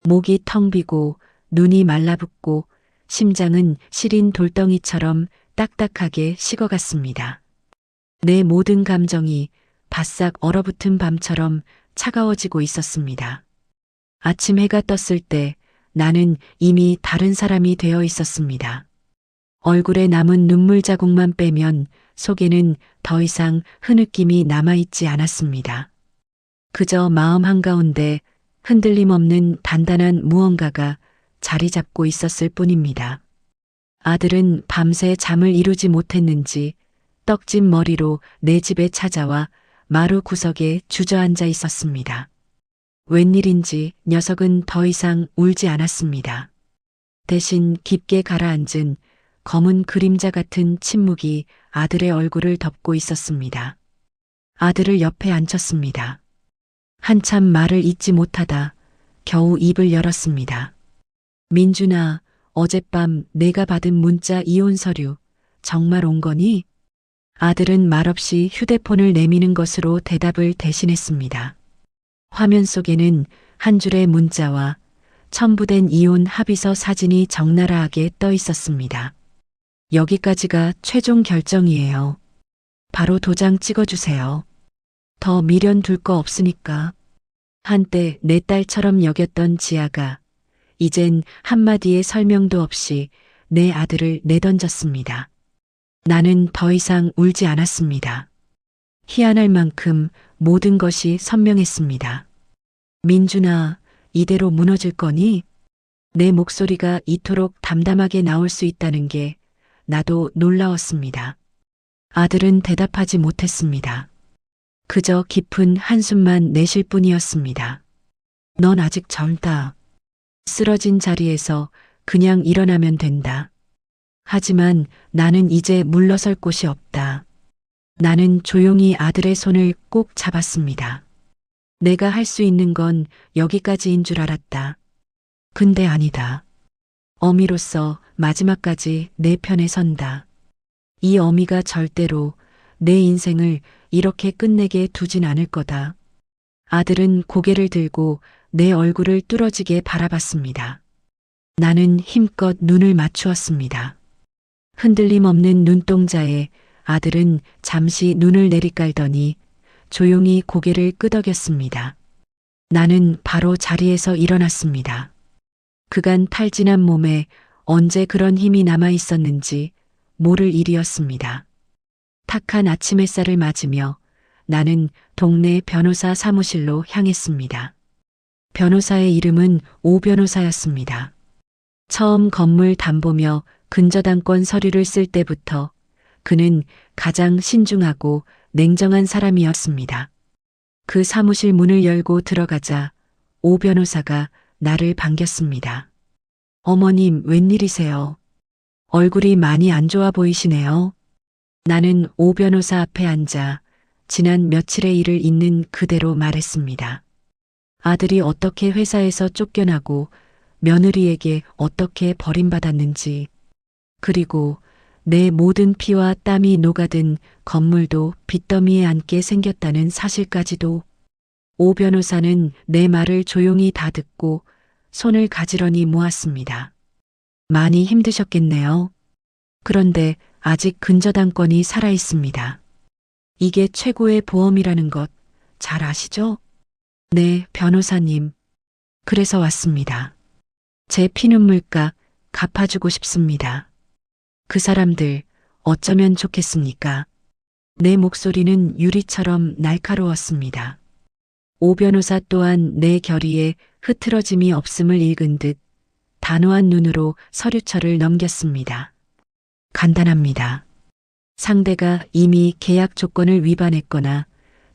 B: 목이 텅 비고 눈이 말라붙고 심장은 시린 돌덩이처럼 딱딱하게 식어갔습니다. 내 모든 감정이 바싹 얼어붙은 밤처럼 차가워지고 있었습니다. 아침 해가 떴을 때 나는 이미 다른 사람이 되어 있었습니다. 얼굴에 남은 눈물 자국만 빼면 속에는 더 이상 흐느낌이 남아있지 않았습니다. 그저 마음 한가운데 흔들림 없는 단단한 무언가가 자리 잡고 있었을 뿐입니다. 아들은 밤새 잠을 이루지 못했는지 떡진 머리로 내 집에 찾아와 마루 구석에 주저앉아 있었습니다. 웬일인지 녀석은 더 이상 울지 않았습니다. 대신 깊게 가라앉은 검은 그림자 같은 침묵이 아들의 얼굴을 덮고 있었습니다. 아들을 옆에 앉혔습니다. 한참 말을 잇지 못하다 겨우 입을 열었습니다. 민준아, 어젯밤 내가 받은 문자 이혼 서류 정말 온 거니? 아들은 말없이 휴대폰을 내미는 것으로 대답을 대신했습니다. 화면 속에는 한 줄의 문자와 첨부된 이혼 합의서 사진이 적나라하게 떠 있었습니다. 여기까지가 최종 결정이에요. 바로 도장 찍어주세요. 더 미련 둘 거 없으니까. 한때 내 딸처럼 여겼던 지아가 이젠 한마디의 설명도 없이 내 아들을 내던졌습니다. 나는 더 이상 울지 않았습니다. 희한할 만큼 모든 것이 선명했습니다. 민준아, 이대로 무너질 거니? 내 목소리가 이토록 담담하게 나올 수 있다는 게 나도 놀라웠습니다. 아들은 대답하지 못했습니다. 그저 깊은 한숨만 내쉴 뿐이었습니다. 넌 아직 젊다. 쓰러진 자리에서 그냥 일어나면 된다. 하지만 나는 이제 물러설 곳이 없다. 나는 조용히 아들의 손을 꼭 잡았습니다. 내가 할 수 있는 건 여기까지인 줄 알았다. 근데 아니다. 어미로서 마지막까지 내 편에 선다. 이 어미가 절대로 내 인생을 이렇게 끝내게 두진 않을 거다. 아들은 고개를 들고 내 얼굴을 뚫어지게 바라봤습니다. 나는 힘껏 눈을 맞추었습니다. 흔들림 없는 눈동자에 아들은 잠시 눈을 내리깔더니 조용히 고개를 끄덕였습니다. 나는 바로 자리에서 일어났습니다. 그간 탈진한 몸에 언제 그런 힘이 남아 있었는지 모를 일이었습니다. 탁한 아침 햇살을 맞으며 나는 동네 변호사 사무실로 향했습니다. 변호사의 이름은 오 변호사였습니다. 처음 건물 담보며 근저당권 서류를 쓸 때부터 그는 가장 신중하고 냉정한 사람이었습니다. 그 사무실 문을 열고 들어가자 오 변호사가 나를 반겼습니다. 어머님, 웬일이세요? 얼굴이 많이 안 좋아 보이시네요. 나는 오 변호사 앞에 앉아 지난 며칠의 일을 있는 그대로 말했습니다. 아들이 어떻게 회사에서 쫓겨나고 며느리에게 어떻게 버림받았는지, 그리고 내 모든 피와 땀이 녹아든 건물도 빚더미에 앉게 생겼다는 사실까지도. 오 변호사는 내 말을 조용히 다 듣고 손을 가지런히 모았습니다. 많이 힘드셨겠네요. 그런데 아직 근저당권이 살아있습니다. 이게 최고의 보험이라는 것 잘 아시죠? 네, 변호사님. 그래서 왔습니다. 제 피눈물값 갚아주고 싶습니다. 그 사람들 어쩌면 좋겠습니까? 내 목소리는 유리처럼 날카로웠습니다. 오 변호사 또한 내 결의에 흐트러짐이 없음을 읽은 듯 단호한 눈으로 서류철을 넘겼습니다. 간단합니다. 상대가 이미 계약 조건을 위반했거나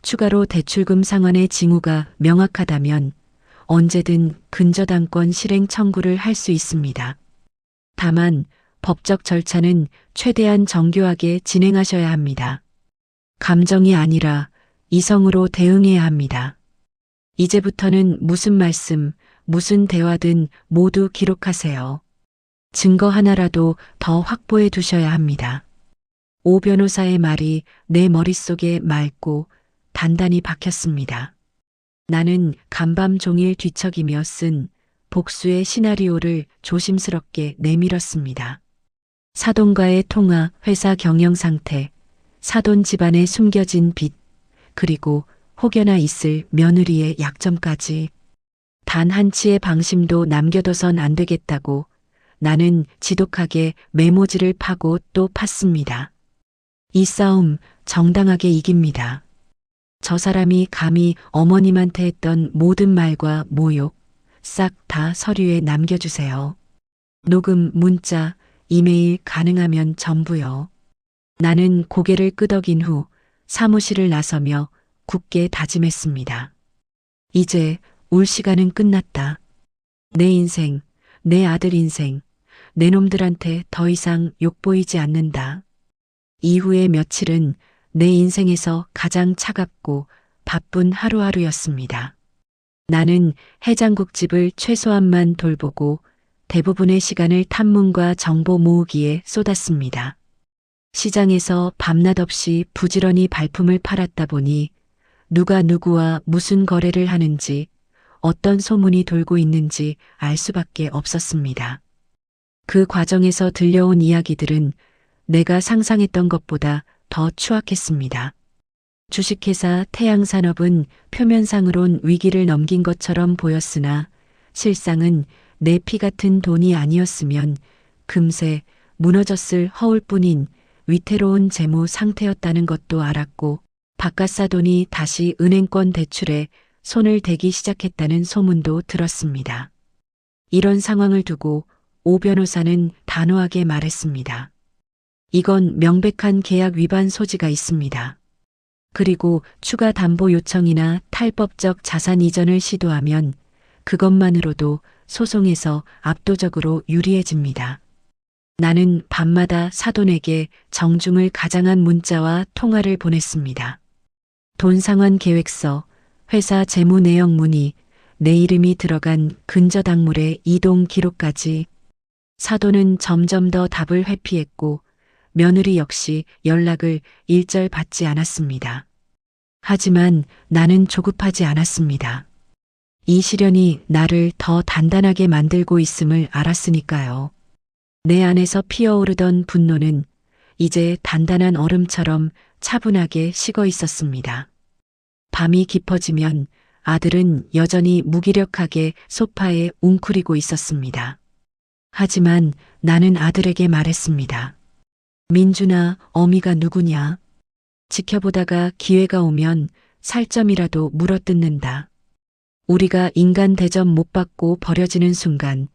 B: 추가로 대출금 상환의 징후가 명확하다면 언제든 근저당권 실행 청구를 할 수 있습니다. 다만 법적 절차는 최대한 정교하게 진행하셔야 합니다. 감정이 아니라 이성으로 대응해야 합니다. 이제부터는 무슨 말씀, 무슨 대화든 모두 기록하세요. 증거 하나라도 더 확보해 두셔야 합니다. 오 변호사의 말이 내 머릿속에 맑고 단단히 박혔습니다. 나는 간밤 종일 뒤척이며 쓴 복수의 시나리오를 조심스럽게 내밀었습니다. 사돈과의 통화, 회사 경영 상태, 사돈 집안에 숨겨진 빚, 그리고 혹여나 있을 며느리의 약점까지. 단 한치의 방심도 남겨둬선 안 되겠다고 나는 지독하게 메모지를 파고 또 팠습니다. 이 싸움 정당하게 이깁니다. 저 사람이 감히 어머님한테 했던 모든 말과 모욕 싹 다 서류에 남겨주세요. 녹음, 문자, 이메일 가능하면 전부요. 나는 고개를 끄덕인 후 사무실을 나서며 굳게 다짐했습니다. 이제 울 시간은 끝났다. 내 인생, 내 아들 인생, 내 놈들한테 더 이상 욕보이지 않는다. 이후의 며칠은 내 인생에서 가장 차갑고 바쁜 하루하루였습니다. 나는 해장국집을 최소한만 돌보고 대부분의 시간을 탐문과 정보 모으기에 쏟았습니다. 시장에서 밤낮 없이 부지런히 발품을 팔았다 보니 누가 누구와 무슨 거래를 하는지 어떤 소문이 돌고 있는지 알 수밖에 없었습니다. 그 과정에서 들려온 이야기들은 내가 상상했던 것보다 더 추악했습니다. 주식회사 태양산업은 표면상으론 위기를 넘긴 것처럼 보였으나 실상은 내 피 같은 돈이 아니었으면 금세 무너졌을 허울뿐인 위태로운 재무 상태였다는 것도 알았고 바깥사돈이 다시 은행권 대출에 손을 대기 시작했다는 소문도 들었습니다. 이런 상황을 두고 오 변호사는 단호하게 말했습니다. 이건 명백한 계약 위반 소지가 있습니다. 그리고 추가 담보 요청이나 탈법적 자산 이전을 시도하면 그것만으로도 소송에서 압도적으로 유리해집니다. 나는 밤마다 사돈에게 정중을 가장한 문자와 통화를 보냈습니다. 돈 상환 계획서, 회사 재무 내역 문의, 내 이름이 들어간 근저당물의 이동 기록까지. 사돈은 점점 더 답을 회피했고 며느리 역시 연락을 일절 받지 않았습니다. 하지만 나는 조급하지 않았습니다. 이 시련이 나를 더 단단하게 만들고 있음을 알았으니까요. 내 안에서 피어오르던 분노는 이제 단단한 얼음처럼 차분하게 식어 있었습니다. 밤이 깊어지면 아들은 여전히 무기력하게 소파에 웅크리고 있었습니다. 하지만 나는 아들에게 말했습니다. 민준아, 어미가 누구냐? 지켜보다가 기회가 오면 살점이라도 물어뜯는다. 우리가 인간 대접 못 받고 버려지는 순간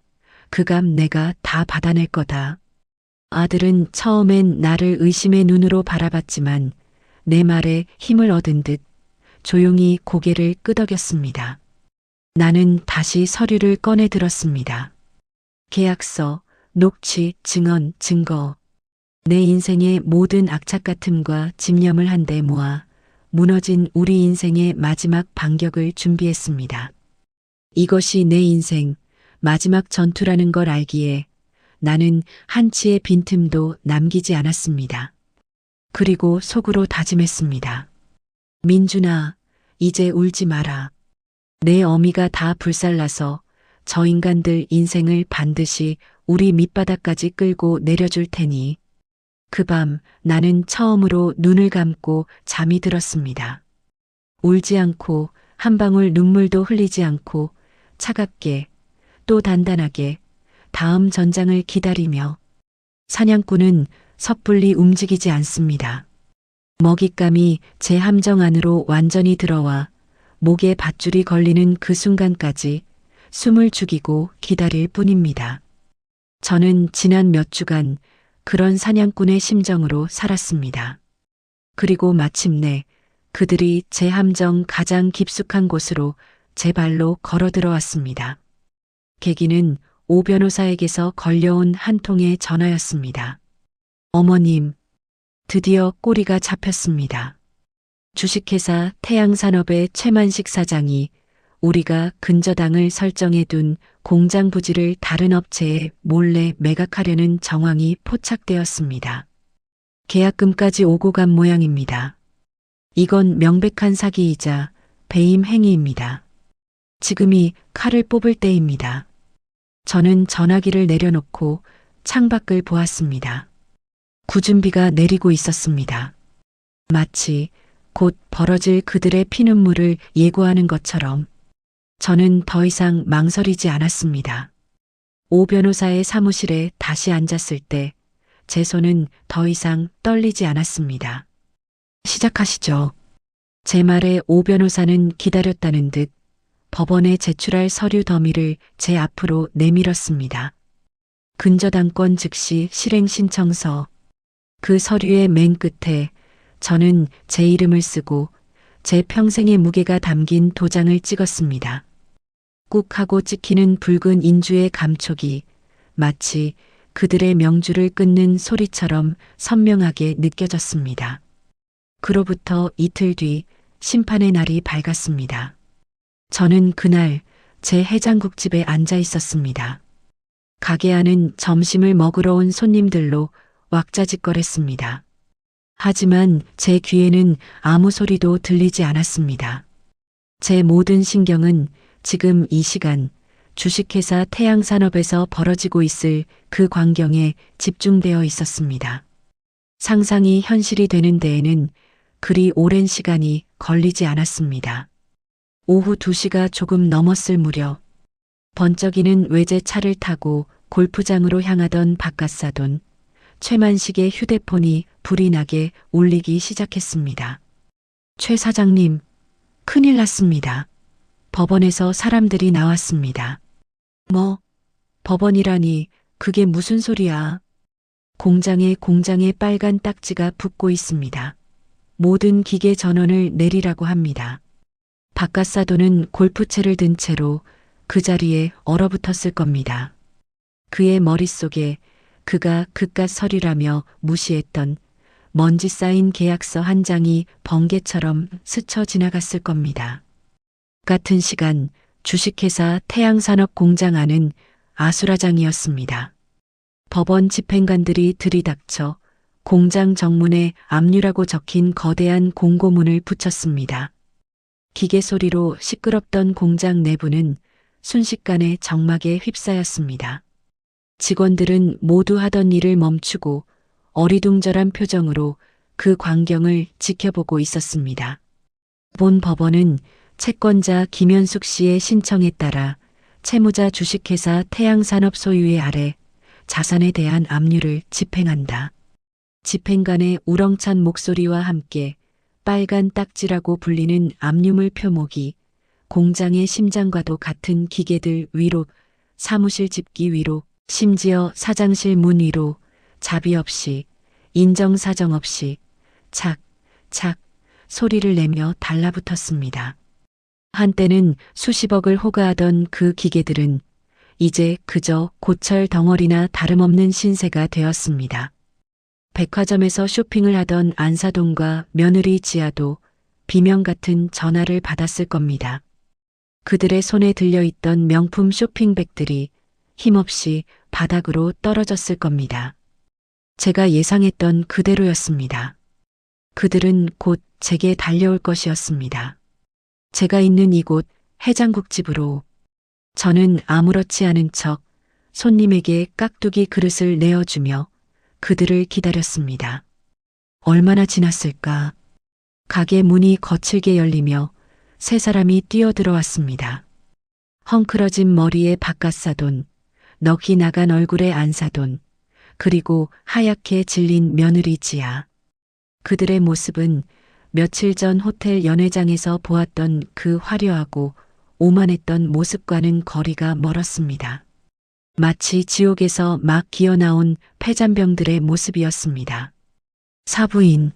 B: 그 값 내가 다 받아낼 거다. 아들은 처음엔 나를 의심의 눈으로 바라봤지만 내 말에 힘을 얻은 듯 조용히 고개를 끄덕였습니다. 나는 다시 서류를 꺼내 들었습니다. 계약서, 녹취, 증언, 증거. 내 인생의 모든 악착 같음과 집념을 한데 모아 무너진 우리 인생의 마지막 반격을 준비했습니다. 이것이 내 인생 마지막 전투라는 걸 알기에 나는 한치의 빈틈도 남기지 않았습니다. 그리고 속으로 다짐했습니다. 민준아, 이제 울지 마라. 내 어미가 다 불살라서 저 인간들 인생을 반드시 우리 밑바닥까지 끌고 내려줄 테니. 그 밤 나는 처음으로 눈을 감고 잠이 들었습니다. 울지 않고 한 방울 눈물도 흘리지 않고 차갑게 또 단단하게 다음 전장을 기다리며. 사냥꾼은 섣불리 움직이지 않습니다. 먹잇감이 제 함정 안으로 완전히 들어와 목에 밧줄이 걸리는 그 순간까지 숨을 죽이고 기다릴 뿐입니다. 저는 지난 몇 주간 그런 사냥꾼의 심정으로 살았습니다. 그리고 마침내 그들이 제 함정 가장 깊숙한 곳으로 제 발로 걸어 들어왔습니다. 계기는 오 변호사에게서 걸려온 한 통의 전화였습니다. 어머님, 드디어 꼬리가 잡혔습니다. 주식회사 태양산업의 최만식 사장이 우리가 근저당을 설정해둔 공장 부지를 다른 업체에 몰래 매각하려는 정황이 포착되었습니다. 계약금까지 오고 간 모양입니다. 이건 명백한 사기이자 배임 행위입니다. 지금이 칼을 뽑을 때입니다. 저는 전화기를 내려놓고 창밖을 보았습니다. 구준비가 내리고 있었습니다. 마치 곧 벌어질 그들의 피눈물을 예고하는 것처럼 저는 더 이상 망설이지 않았습니다. 오 변호사의 사무실에 다시 앉았을 때 제 손은 더 이상 떨리지 않았습니다. 시작하시죠. 제 말에 오 변호사는 기다렸다는 듯 법원에 제출할 서류 더미를 제 앞으로 내밀었습니다. 근저당권 즉시 실행 신청서. 그 서류의 맨 끝에 저는 제 이름을 쓰고 제 평생의 무게가 담긴 도장을 찍었습니다. 꾹 하고 찍히는 붉은 인주의 감촉이 마치 그들의 명주를 끊는 소리처럼 선명하게 느껴졌습니다. 그로부터 이틀 뒤 심판의 날이 밝았습니다. 저는 그날 제 해장국집에 앉아 있었습니다. 가게 안은 점심을 먹으러 온 손님들로 왁자지껄했습니다. 하지만 제 귀에는 아무 소리도 들리지 않았습니다. 제 모든 신경은 지금 이 시간 주식회사 태양산업에서 벌어지고 있을 그 광경에 집중되어 있었습니다. 상상이 현실이 되는 데에는 그리 오랜 시간이 걸리지 않았습니다. 오후 2시가 조금 넘었을 무렵 번쩍이는 외제차를 타고 골프장으로 향하던 박갓사돈 최만식의 휴대폰이 불이 나게 울리기 시작했습니다. 최 사장님, 큰일 났습니다. 법원에서 사람들이 나왔습니다. 뭐, 법원이라니 그게 무슨 소리야. 공장에 빨간 딱지가 붙고 있습니다. 모든 기계 전원을 내리라고 합니다. 박갓사돈은 골프채를 든 채로 그 자리에 얼어붙었을 겁니다. 그의 머릿속에 그가 그깟 서류라며 무시했던 먼지 쌓인 계약서 한 장이 번개처럼 스쳐 지나갔을 겁니다. 같은 시간 주식회사 태양산업 공장 안은 아수라장이었습니다. 법원 집행관들이 들이닥쳐 공장 정문에 압류라고 적힌 거대한 공고문을 붙였습니다. 기계 소리로 시끄럽던 공장 내부는 순식간에 정막에 휩싸였습니다. 직원들은 모두 하던 일을 멈추고 어리둥절한 표정으로 그 광경을 지켜보고 있었습니다. 본 법원은 채권자 김현숙 씨의 신청에 따라 채무자 주식회사 태양산업 소유의 아래 자산에 대한 압류를 집행한다. 집행관의 우렁찬 목소리와 함께 빨간 딱지라고 불리는 압류물 표목이 공장의 심장과도 같은 기계들 위로, 사무실 집기 위로, 심지어 사장실 문 위로 자비 없이, 인정사정 없이 착, 착 소리를 내며 달라붙었습니다. 한때는 수십억을 호가하던 그 기계들은 이제 그저 고철 덩어리나 다름없는 신세가 되었습니다. 백화점에서 쇼핑을 하던 안사돈과 며느리 지아도 비명 같은 전화를 받았을 겁니다. 그들의 손에 들려있던 명품 쇼핑백들이 힘없이 바닥으로 떨어졌을 겁니다. 제가 예상했던 그대로였습니다. 그들은 곧 제게 달려올 것이었습니다. 제가 있는 이곳 해장국집으로. 저는 아무렇지 않은 척 손님에게 깍두기 그릇을 내어주며 그들을 기다렸습니다. 얼마나 지났을까? 가게 문이 거칠게 열리며 세 사람이 뛰어들어왔습니다. 헝클어진 머리에 박갓사돈, 넋이 나간 얼굴에 안사돈, 그리고 하얗게 질린 며느리 지아. 그들의 모습은 며칠 전 호텔 연회장에서 보았던 그 화려하고 오만했던 모습과는 거리가 멀었습니다. 마치 지옥에서 막 기어나온 폐잔병들의 모습이었습니다. 사부인,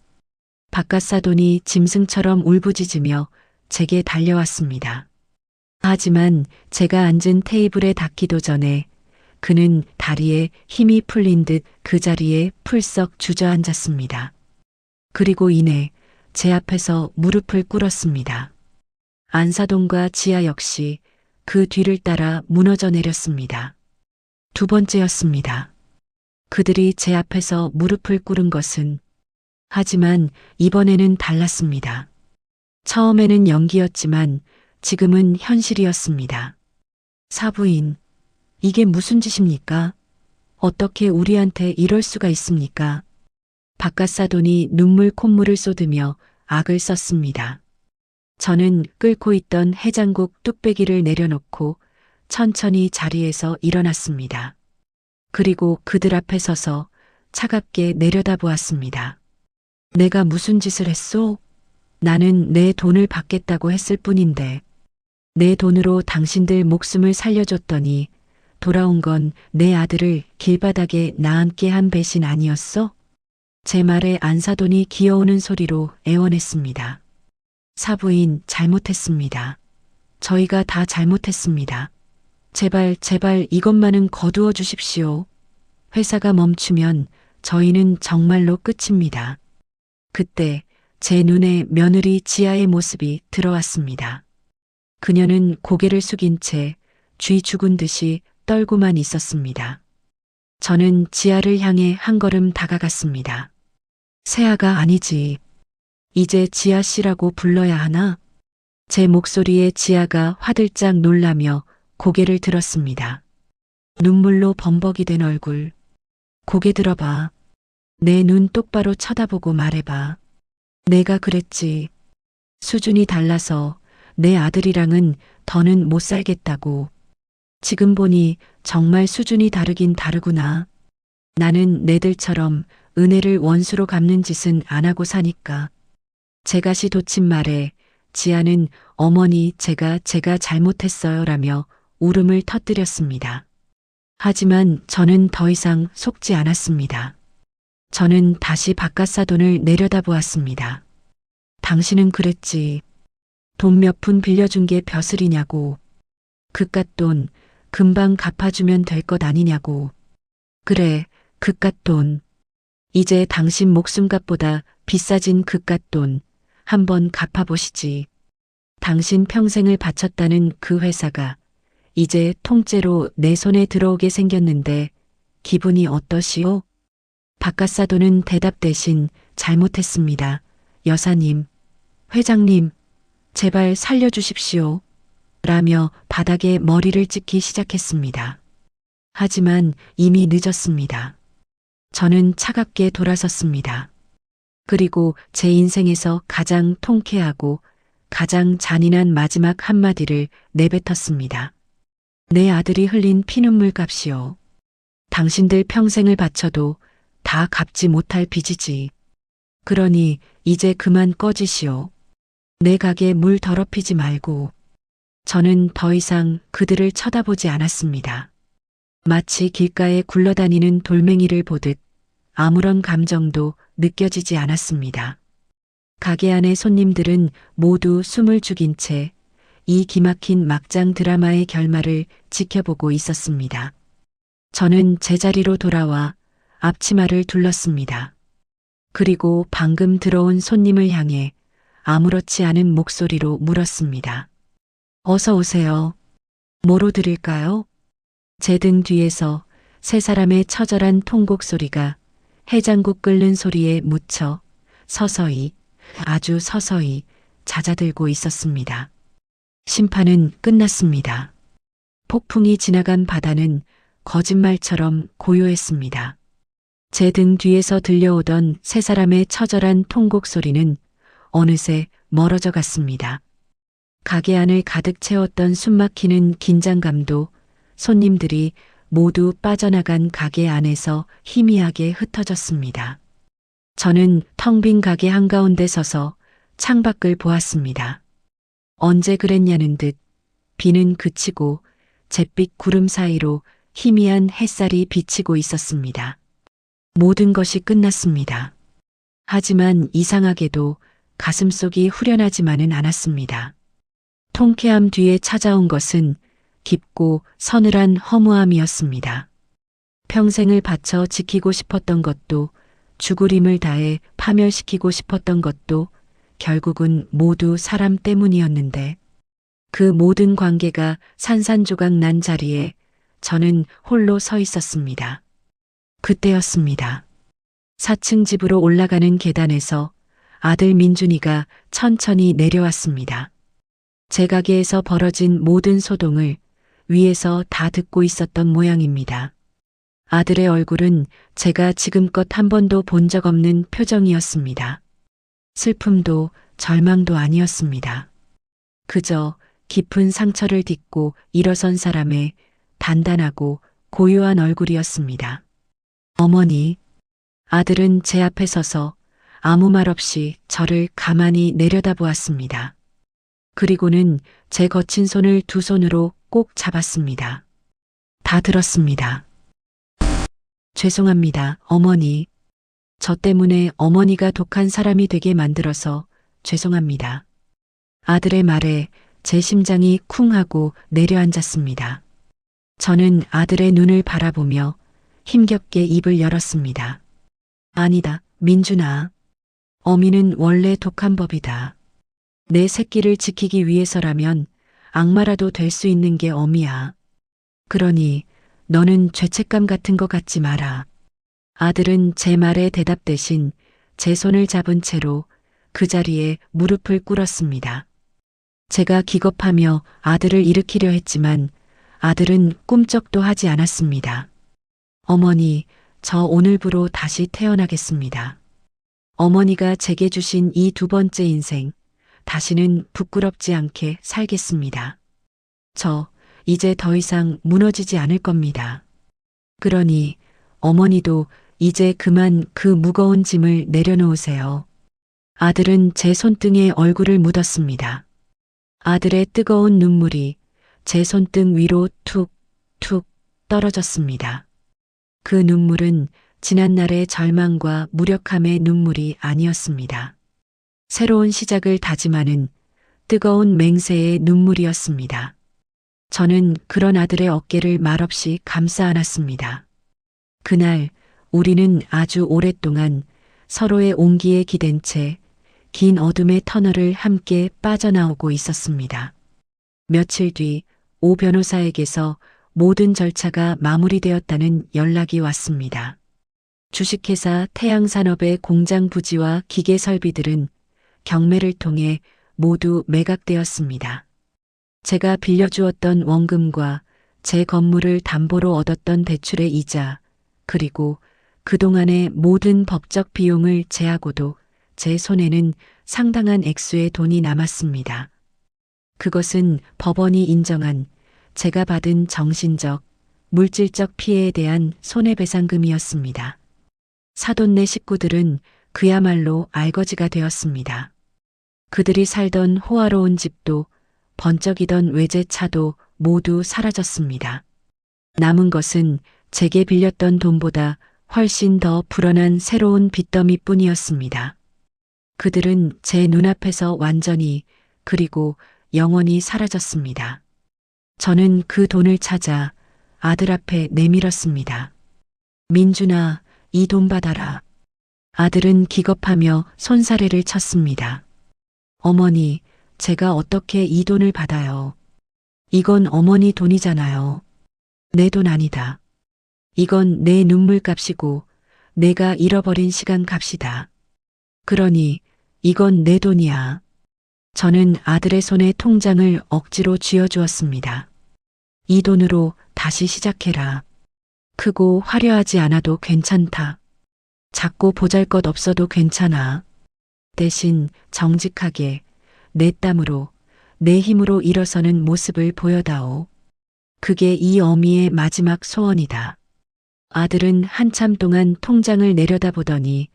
B: 박갓사돈이 짐승처럼 울부짖으며 제게 달려왔습니다. 하지만 제가 앉은 테이블에 닿기도 전에 그는 다리에 힘이 풀린 듯 그 자리에 풀썩 주저앉았습니다. 그리고 이내 제 앞에서 무릎을 꿇었습니다. 안사돈과 지아 역시 그 뒤를 따라 무너져 내렸습니다. 두 번째였습니다. 그들이 제 앞에서 무릎을 꿇은 것은, 하지만 이번에는 달랐습니다. 처음에는 연기였지만 지금은 현실이었습니다. 사부인, 이게 무슨 짓입니까? 어떻게 우리한테 이럴 수가 있습니까? 박갓사돈이 눈물 콧물을 쏟으며 악을 썼습니다. 저는 끓고 있던 해장국 뚝배기를 내려놓고 천천히 자리에서 일어났습니다. 그리고 그들 앞에 서서 차갑게 내려다보았습니다. 내가 무슨 짓을 했소? 나는 내 돈을 받겠다고 했을 뿐인데 내 돈으로 당신들 목숨을 살려줬더니 돌아온 건 내 아들을 길바닥에 나앉게 한 배신 아니었어? 제 말에 안사돈이 기어오는 소리로 애원했습니다. 사부인 잘못했습니다. 저희가 다 잘못했습니다. 제발 이것만은 거두어 주십시오. 회사가 멈추면 저희는 정말로 끝입니다. 그때 제 눈에 며느리 지아의 모습이 들어왔습니다. 그녀는 고개를 숙인 채 쥐 죽은 듯이 떨고만 있었습니다. 저는 지아를 향해 한 걸음 다가갔습니다. 세아가 아니지. 이제 지아 씨라고 불러야 하나? 제 목소리에 지아가 화들짝 놀라며 고개를 들었습니다. 눈물로 범벅이 된 얼굴. 고개 들어봐. 내 눈 똑바로 쳐다보고 말해봐. 내가 그랬지. 수준이 달라서 내 아들이랑은 더는 못 살겠다고. 지금 보니 정말 수준이 다르긴 다르구나. 나는 내들처럼 은혜를 원수로 갚는 짓은 안 하고 사니까. 제가시 돋친 말에 지아는 어머니 제가 잘못했어요 라며 울음을 터뜨렸습니다. 하지만 저는 더 이상 속지 않았습니다. 저는 다시 바깥사돈을 내려다보았습니다. 당신은 그랬지. 돈 몇 푼 빌려준 게 벼슬이냐고. 그깟 돈 금방 갚아주면 될 것 아니냐고. 그래, 그깟 돈. 이제 당신 목숨값보다 비싸진 그깟 돈 한번 갚아보시지. 당신 평생을 바쳤다는 그 회사가 이제 통째로 내 손에 들어오게 생겼는데 기분이 어떠시오? 바깥사돈은 대답 대신 잘못했습니다. 여사님, 회장님, 제발 살려주십시오. 라며 바닥에 머리를 찍기 시작했습니다. 하지만 이미 늦었습니다. 저는 차갑게 돌아섰습니다. 그리고 제 인생에서 가장 통쾌하고 가장 잔인한 마지막 한마디를 내뱉었습니다. 내 아들이 흘린 피눈물 값이요. 당신들 평생을 바쳐도 다 갚지 못할 빚이지. 그러니 이제 그만 꺼지시오. 내 가게 물 더럽히지 말고. 저는 더 이상 그들을 쳐다보지 않았습니다. 마치 길가에 굴러다니는 돌멩이를 보듯 아무런 감정도 느껴지지 않았습니다. 가게 안의 손님들은 모두 숨을 죽인 채 이 기막힌 막장 드라마의 결말을 지켜보고 있었습니다. 저는 제자리로 돌아와 앞치마를 둘렀습니다. 그리고 방금 들어온 손님을 향해 아무렇지 않은 목소리로 물었습니다. 어서 오세요. 뭐로 드릴까요? 제 등 뒤에서 세 사람의 처절한 통곡 소리가 해장국 끓는 소리에 묻혀 서서히, 아주 서서히 잦아들고 있었습니다. 심판은 끝났습니다. 폭풍이 지나간 바다는 거짓말처럼 고요했습니다. 제 등 뒤에서 들려오던 세 사람의 처절한 통곡 소리는 어느새 멀어져 갔습니다. 가게 안을 가득 채웠던 숨막히는 긴장감도 손님들이 모두 빠져나간 가게 안에서 희미하게 흩어졌습니다. 저는 텅 빈 가게 한가운데 서서 창밖을 보았습니다. 언제 그랬냐는 듯 비는 그치고 잿빛 구름 사이로 희미한 햇살이 비치고 있었습니다. 모든 것이 끝났습니다. 하지만 이상하게도 가슴속이 후련하지만은 않았습니다. 통쾌함 뒤에 찾아온 것은 깊고 서늘한 허무함이었습니다. 평생을 바쳐 지키고 싶었던 것도 죽을 힘을 다해 파멸시키고 싶었던 것도 결국은 모두 사람 때문이었는데 그 모든 관계가 산산조각 난 자리에 저는 홀로 서 있었습니다. 그때였습니다. 4층 집으로 올라가는 계단에서 아들 민준이가 천천히 내려왔습니다. 제 가게에서 벌어진 모든 소동을 위에서 다 듣고 있었던 모양입니다. 아들의 얼굴은 제가 지금껏 한 번도 본 적 없는 표정이었습니다. 슬픔도 절망도 아니었습니다. 그저 깊은 상처를 딛고 일어선 사람의 단단하고 고요한 얼굴이었습니다. 어머니, 아들은 제 앞에 서서 아무 말 없이 저를 가만히 내려다보았습니다. 그리고는 제 거친 손을 두 손으로 꼭 잡았습니다. 다 들었습니다. 죄송합니다, 어머니. 저 때문에 어머니가 독한 사람이 되게 만들어서 죄송합니다. 아들의 말에 제 심장이 쿵 하고 내려앉았습니다. 저는 아들의 눈을 바라보며 힘겹게 입을 열었습니다. 아니다, 민준아. 어미는 원래 독한 법이다. 내 새끼를 지키기 위해서라면 악마라도 될 수 있는 게 어미야. 그러니 너는 죄책감 같은 거 갖지 마라. 아들은 제 말에 대답 대신 제 손을 잡은 채로 그 자리에 무릎을 꿇었습니다. 제가 기겁하며 아들을 일으키려 했지만 아들은 꿈쩍도 하지 않았습니다. 어머니, 저 오늘부로 다시 태어나겠습니다. 어머니가 제게 주신 이 두 번째 인생, 다시는 부끄럽지 않게 살겠습니다. 저 이제 더 이상 무너지지 않을 겁니다. 그러니 어머니도 이제 그만 그 무거운 짐을 내려놓으세요. 아들은 제 손등에 얼굴을 묻었습니다. 아들의 뜨거운 눈물이 제 손등 위로 툭툭 떨어졌습니다. 그 눈물은 지난날의 절망과 무력함의 눈물이 아니었습니다. 새로운 시작을 다짐하는 뜨거운 맹세의 눈물이었습니다. 저는 그런 아들의 어깨를 말없이 감싸 안았습니다. 그날 우리는 아주 오랫동안 서로의 온기에 기댄 채 긴 어둠의 터널을 함께 빠져나오고 있었습니다. 며칠 뒤 오 변호사에게서 모든 절차가 마무리되었다는 연락이 왔습니다. 주식회사 태양산업의 공장 부지와 기계 설비들은 경매를 통해 모두 매각되었습니다. 제가 빌려주었던 원금과 제 건물을 담보로 얻었던 대출의 이자, 그리고 그동안의 모든 법적 비용을 제하고도 제 손에는 상당한 액수의 돈이 남았습니다. 그것은 법원이 인정한 제가 받은 정신적, 물질적 피해에 대한 손해배상금이었습니다. 사돈네 식구들은 그야말로 알거지가 되었습니다. 그들이 살던 호화로운 집도 번쩍이던 외제차도 모두 사라졌습니다. 남은 것은 제게 빌렸던 돈보다 훨씬 더 불어난 새로운 빚더미뿐이었습니다. 그들은 제 눈앞에서 완전히 그리고 영원히 사라졌습니다. 저는 그 돈을 찾아 아들 앞에 내밀었습니다. 민준아, 이 돈 받아라. 아들은 기겁하며 손사래를 쳤습니다. 어머니, 제가 어떻게 이 돈을 받아요? 이건 어머니 돈이잖아요. 내 돈 아니다. 이건 내 눈물 값이고 내가 잃어버린 시간 값이다. 그러니 이건 내 돈이야. 저는 아들의 손에 통장을 억지로 쥐어주었습니다. 이 돈으로 다시 시작해라. 크고 화려하지 않아도 괜찮다. 작고 보잘것 없어도 괜찮아. 대신 정직하게 내 땀으로 내 힘으로 일어서는 모습을 보여다오. 그게 이 어미의 마지막 소원이다. 아들은 한참 동안 통장을 내려다보더니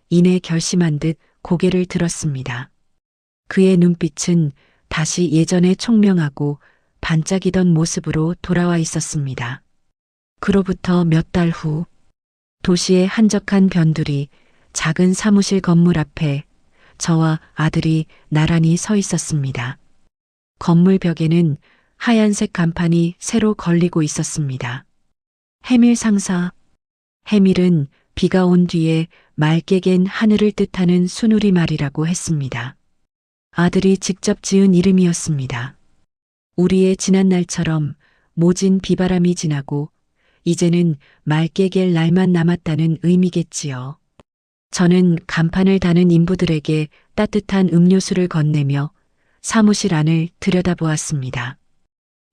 B: 이내 결심한 듯 고개를 들었습니다. 그의 눈빛은 다시 예전의 총명하고 반짝이던 모습으로 돌아와 있었습니다. 그로부터 몇 달 후, 도시의 한적한 변두리 작은 사무실 건물 앞에 저와 아들이 나란히 서 있었습니다. 건물 벽에는 하얀색 간판이 새로 걸리고 있었습니다. 해밀 상사. 해밀은 비가 온 뒤에 맑게 갠 하늘을 뜻하는 순우리말이라고 했습니다. 아들이 직접 지은 이름이었습니다. 우리의 지난 날처럼 모진 비바람이 지나고 이제는 맑게 갤 날만 남았다는 의미겠지요. 저는 간판을 다는 인부들에게 따뜻한 음료수를 건네며 사무실 안을 들여다보았습니다.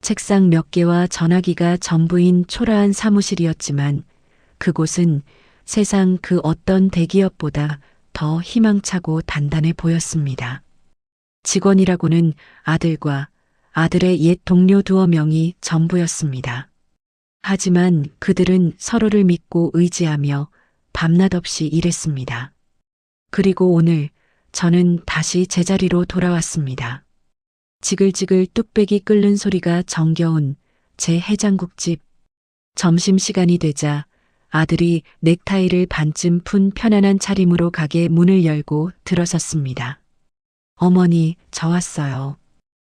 B: 책상 몇 개와 전화기가 전부인 초라한 사무실이었지만 그곳은 세상 그 어떤 대기업보다 더 희망차고 단단해 보였습니다. 직원이라고는 아들과 아들의 옛 동료 2명이 전부였습니다. 하지만 그들은 서로를 믿고 의지하며 밤낮 없이 일했습니다. 그리고 오늘 저는 다시 제자리로 돌아왔습니다. 지글지글 뚝배기 끓는 소리가 정겨운 제 해장국집. 점심시간이 되자 아들이 넥타이를 반쯤 푼 편안한 차림으로 가게 문을 열고 들어섰습니다. 어머니, 저 왔어요.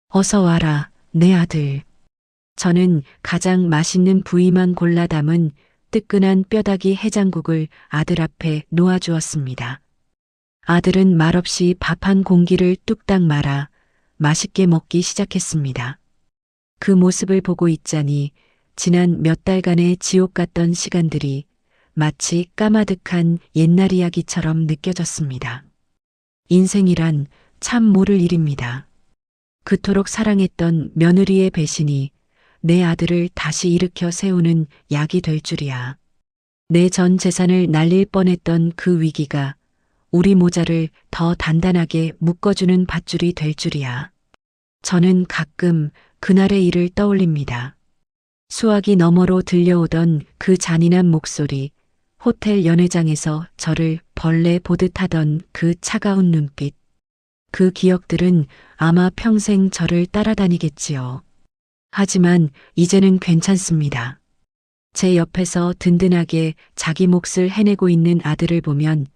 B: 어서 와라, 내 아들. 저는 가장 맛있는 부위만 골라 담은 뜨끈한 뼈다귀 해장국을 아들 앞에 놓아주었습니다. 아들은 말없이 밥 한 공기를 뚝딱 말아 맛있게 먹기 시작했습니다. 그 모습을 보고 있자니 지난 몇 달간의 지옥 같던 시간들이 마치 까마득한 옛날 이야기처럼 느껴졌습니다. 인생이란 참 모를 일입니다. 그토록 사랑했던 며느리의 배신이 내 아들을 다시 일으켜 세우는 약이 될 줄이야. 내 전 재산을 날릴 뻔했던 그 위기가 우리 모자를 더 단단하게 묶어주는 밧줄이 될 줄이야. 저는 가끔 그날의 일을 떠올립니다. 수화기 너머로 들려오던 그 잔인한 목소리, 호텔 연회장에서 저를 벌레 보듯 하던 그 차가운 눈빛. 그 기억들은 아마 평생 저를 따라다니겠지요. 하지만 이제는 괜찮습니다. 제 옆에서 든든하게 자기 몫을 해내고 있는 아들을 보면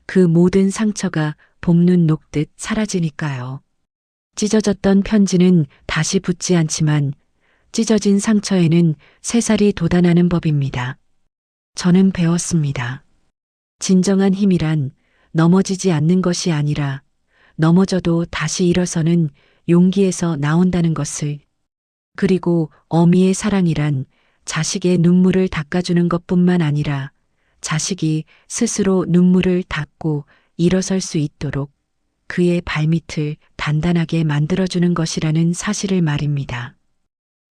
B: 그 모든 상처가 봄눈 녹듯 사라지니까요. 찢어졌던 편지는 다시 붙지 않지만 찢어진 상처에는 새살이 돋아나는 법입니다. 저는 배웠습니다. 진정한 힘이란 넘어지지 않는 것이 아니라 넘어져도 다시 일어서는 용기에서 나온다는 것을. 그리고 어미의 사랑이란 자식의 눈물을 닦아주는 것뿐만 아니라 자식이 스스로 눈물을 닦고 일어설 수 있도록 그의 발밑을 단단하게 만들어주는 것이라는 사실을 말입니다.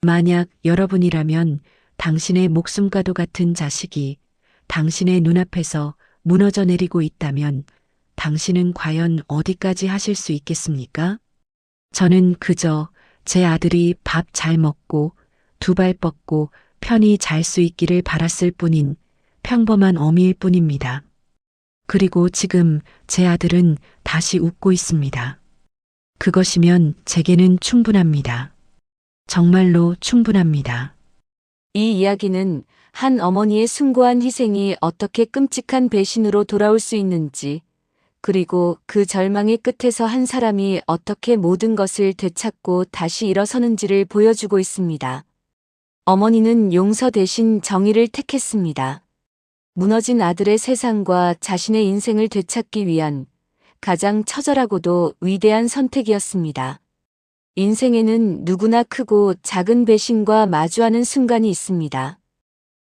B: 만약 여러분이라면 당신의 목숨과도 같은 자식이 당신의 눈앞에서 무너져 내리고 있다면 당신은 과연 어디까지 하실 수 있겠습니까? 저는 그저 제 아들이 밥 잘 먹고 두 발 뻗고 편히 잘 수 있기를 바랐을 뿐인 평범한 어미일 뿐입니다. 그리고 지금 제 아들은 다시 웃고 있습니다. 그것이면 제게는 충분합니다. 정말로 충분합니다.
D: 이 이야기는 한 어머니의 숭고한 희생이 어떻게 끔찍한 배신으로 돌아올 수 있는지, 그리고 그 절망의 끝에서 한 사람이 어떻게 모든 것을 되찾고 다시 일어서는지를 보여주고 있습니다. 어머니는 용서 대신 정의를 택했습니다. 무너진 아들의 세상과 자신의 인생을 되찾기 위한 가장 처절하고도 위대한 선택이었습니다. 인생에는 누구나 크고 작은 배신과 마주하는 순간이 있습니다.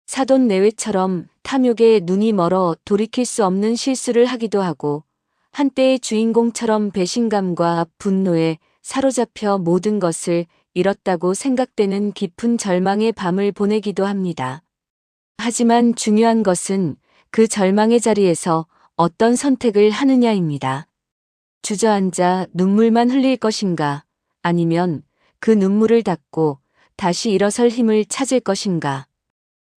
D: 사돈 내외처럼 탐욕에 눈이 멀어 돌이킬 수 없는 실수를 하기도 하고, 한때의 주인공처럼 배신감과 분노에 사로잡혀 모든 것을 잃었다고 생각되는 깊은 절망의 밤을 보내기도 합니다. 하지만 중요한 것은 그 절망의 자리에서 어떤 선택을 하느냐입니다. 주저앉아 눈물만 흘릴 것인가, 아니면 그 눈물을 닦고 다시 일어설 힘을 찾을 것인가.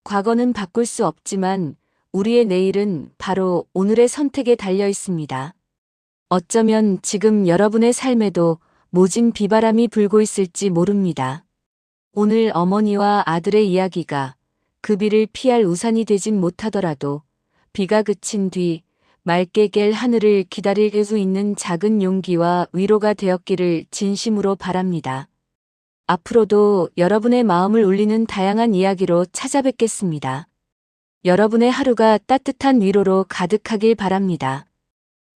D: 과거는 바꿀 수 없지만 우리의 내일은 바로 오늘의 선택에 달려 있습니다. 어쩌면 지금 여러분의 삶에도 모진 비바람이 불고 있을지 모릅니다. 오늘 어머니와 아들의 이야기가 그 비를 피할 우산이 되진 못하더라도 비가 그친 뒤 맑게 갤 하늘을 기다릴 수 있는 작은 용기와 위로가 되었기를 진심으로 바랍니다. 앞으로도 여러분의 마음을 울리는 다양한 이야기로 찾아뵙겠습니다. 여러분의 하루가 따뜻한 위로로 가득하길 바랍니다.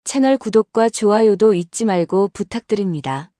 D: 채널 구독과 좋아요도 잊지 말고 부탁드립니다.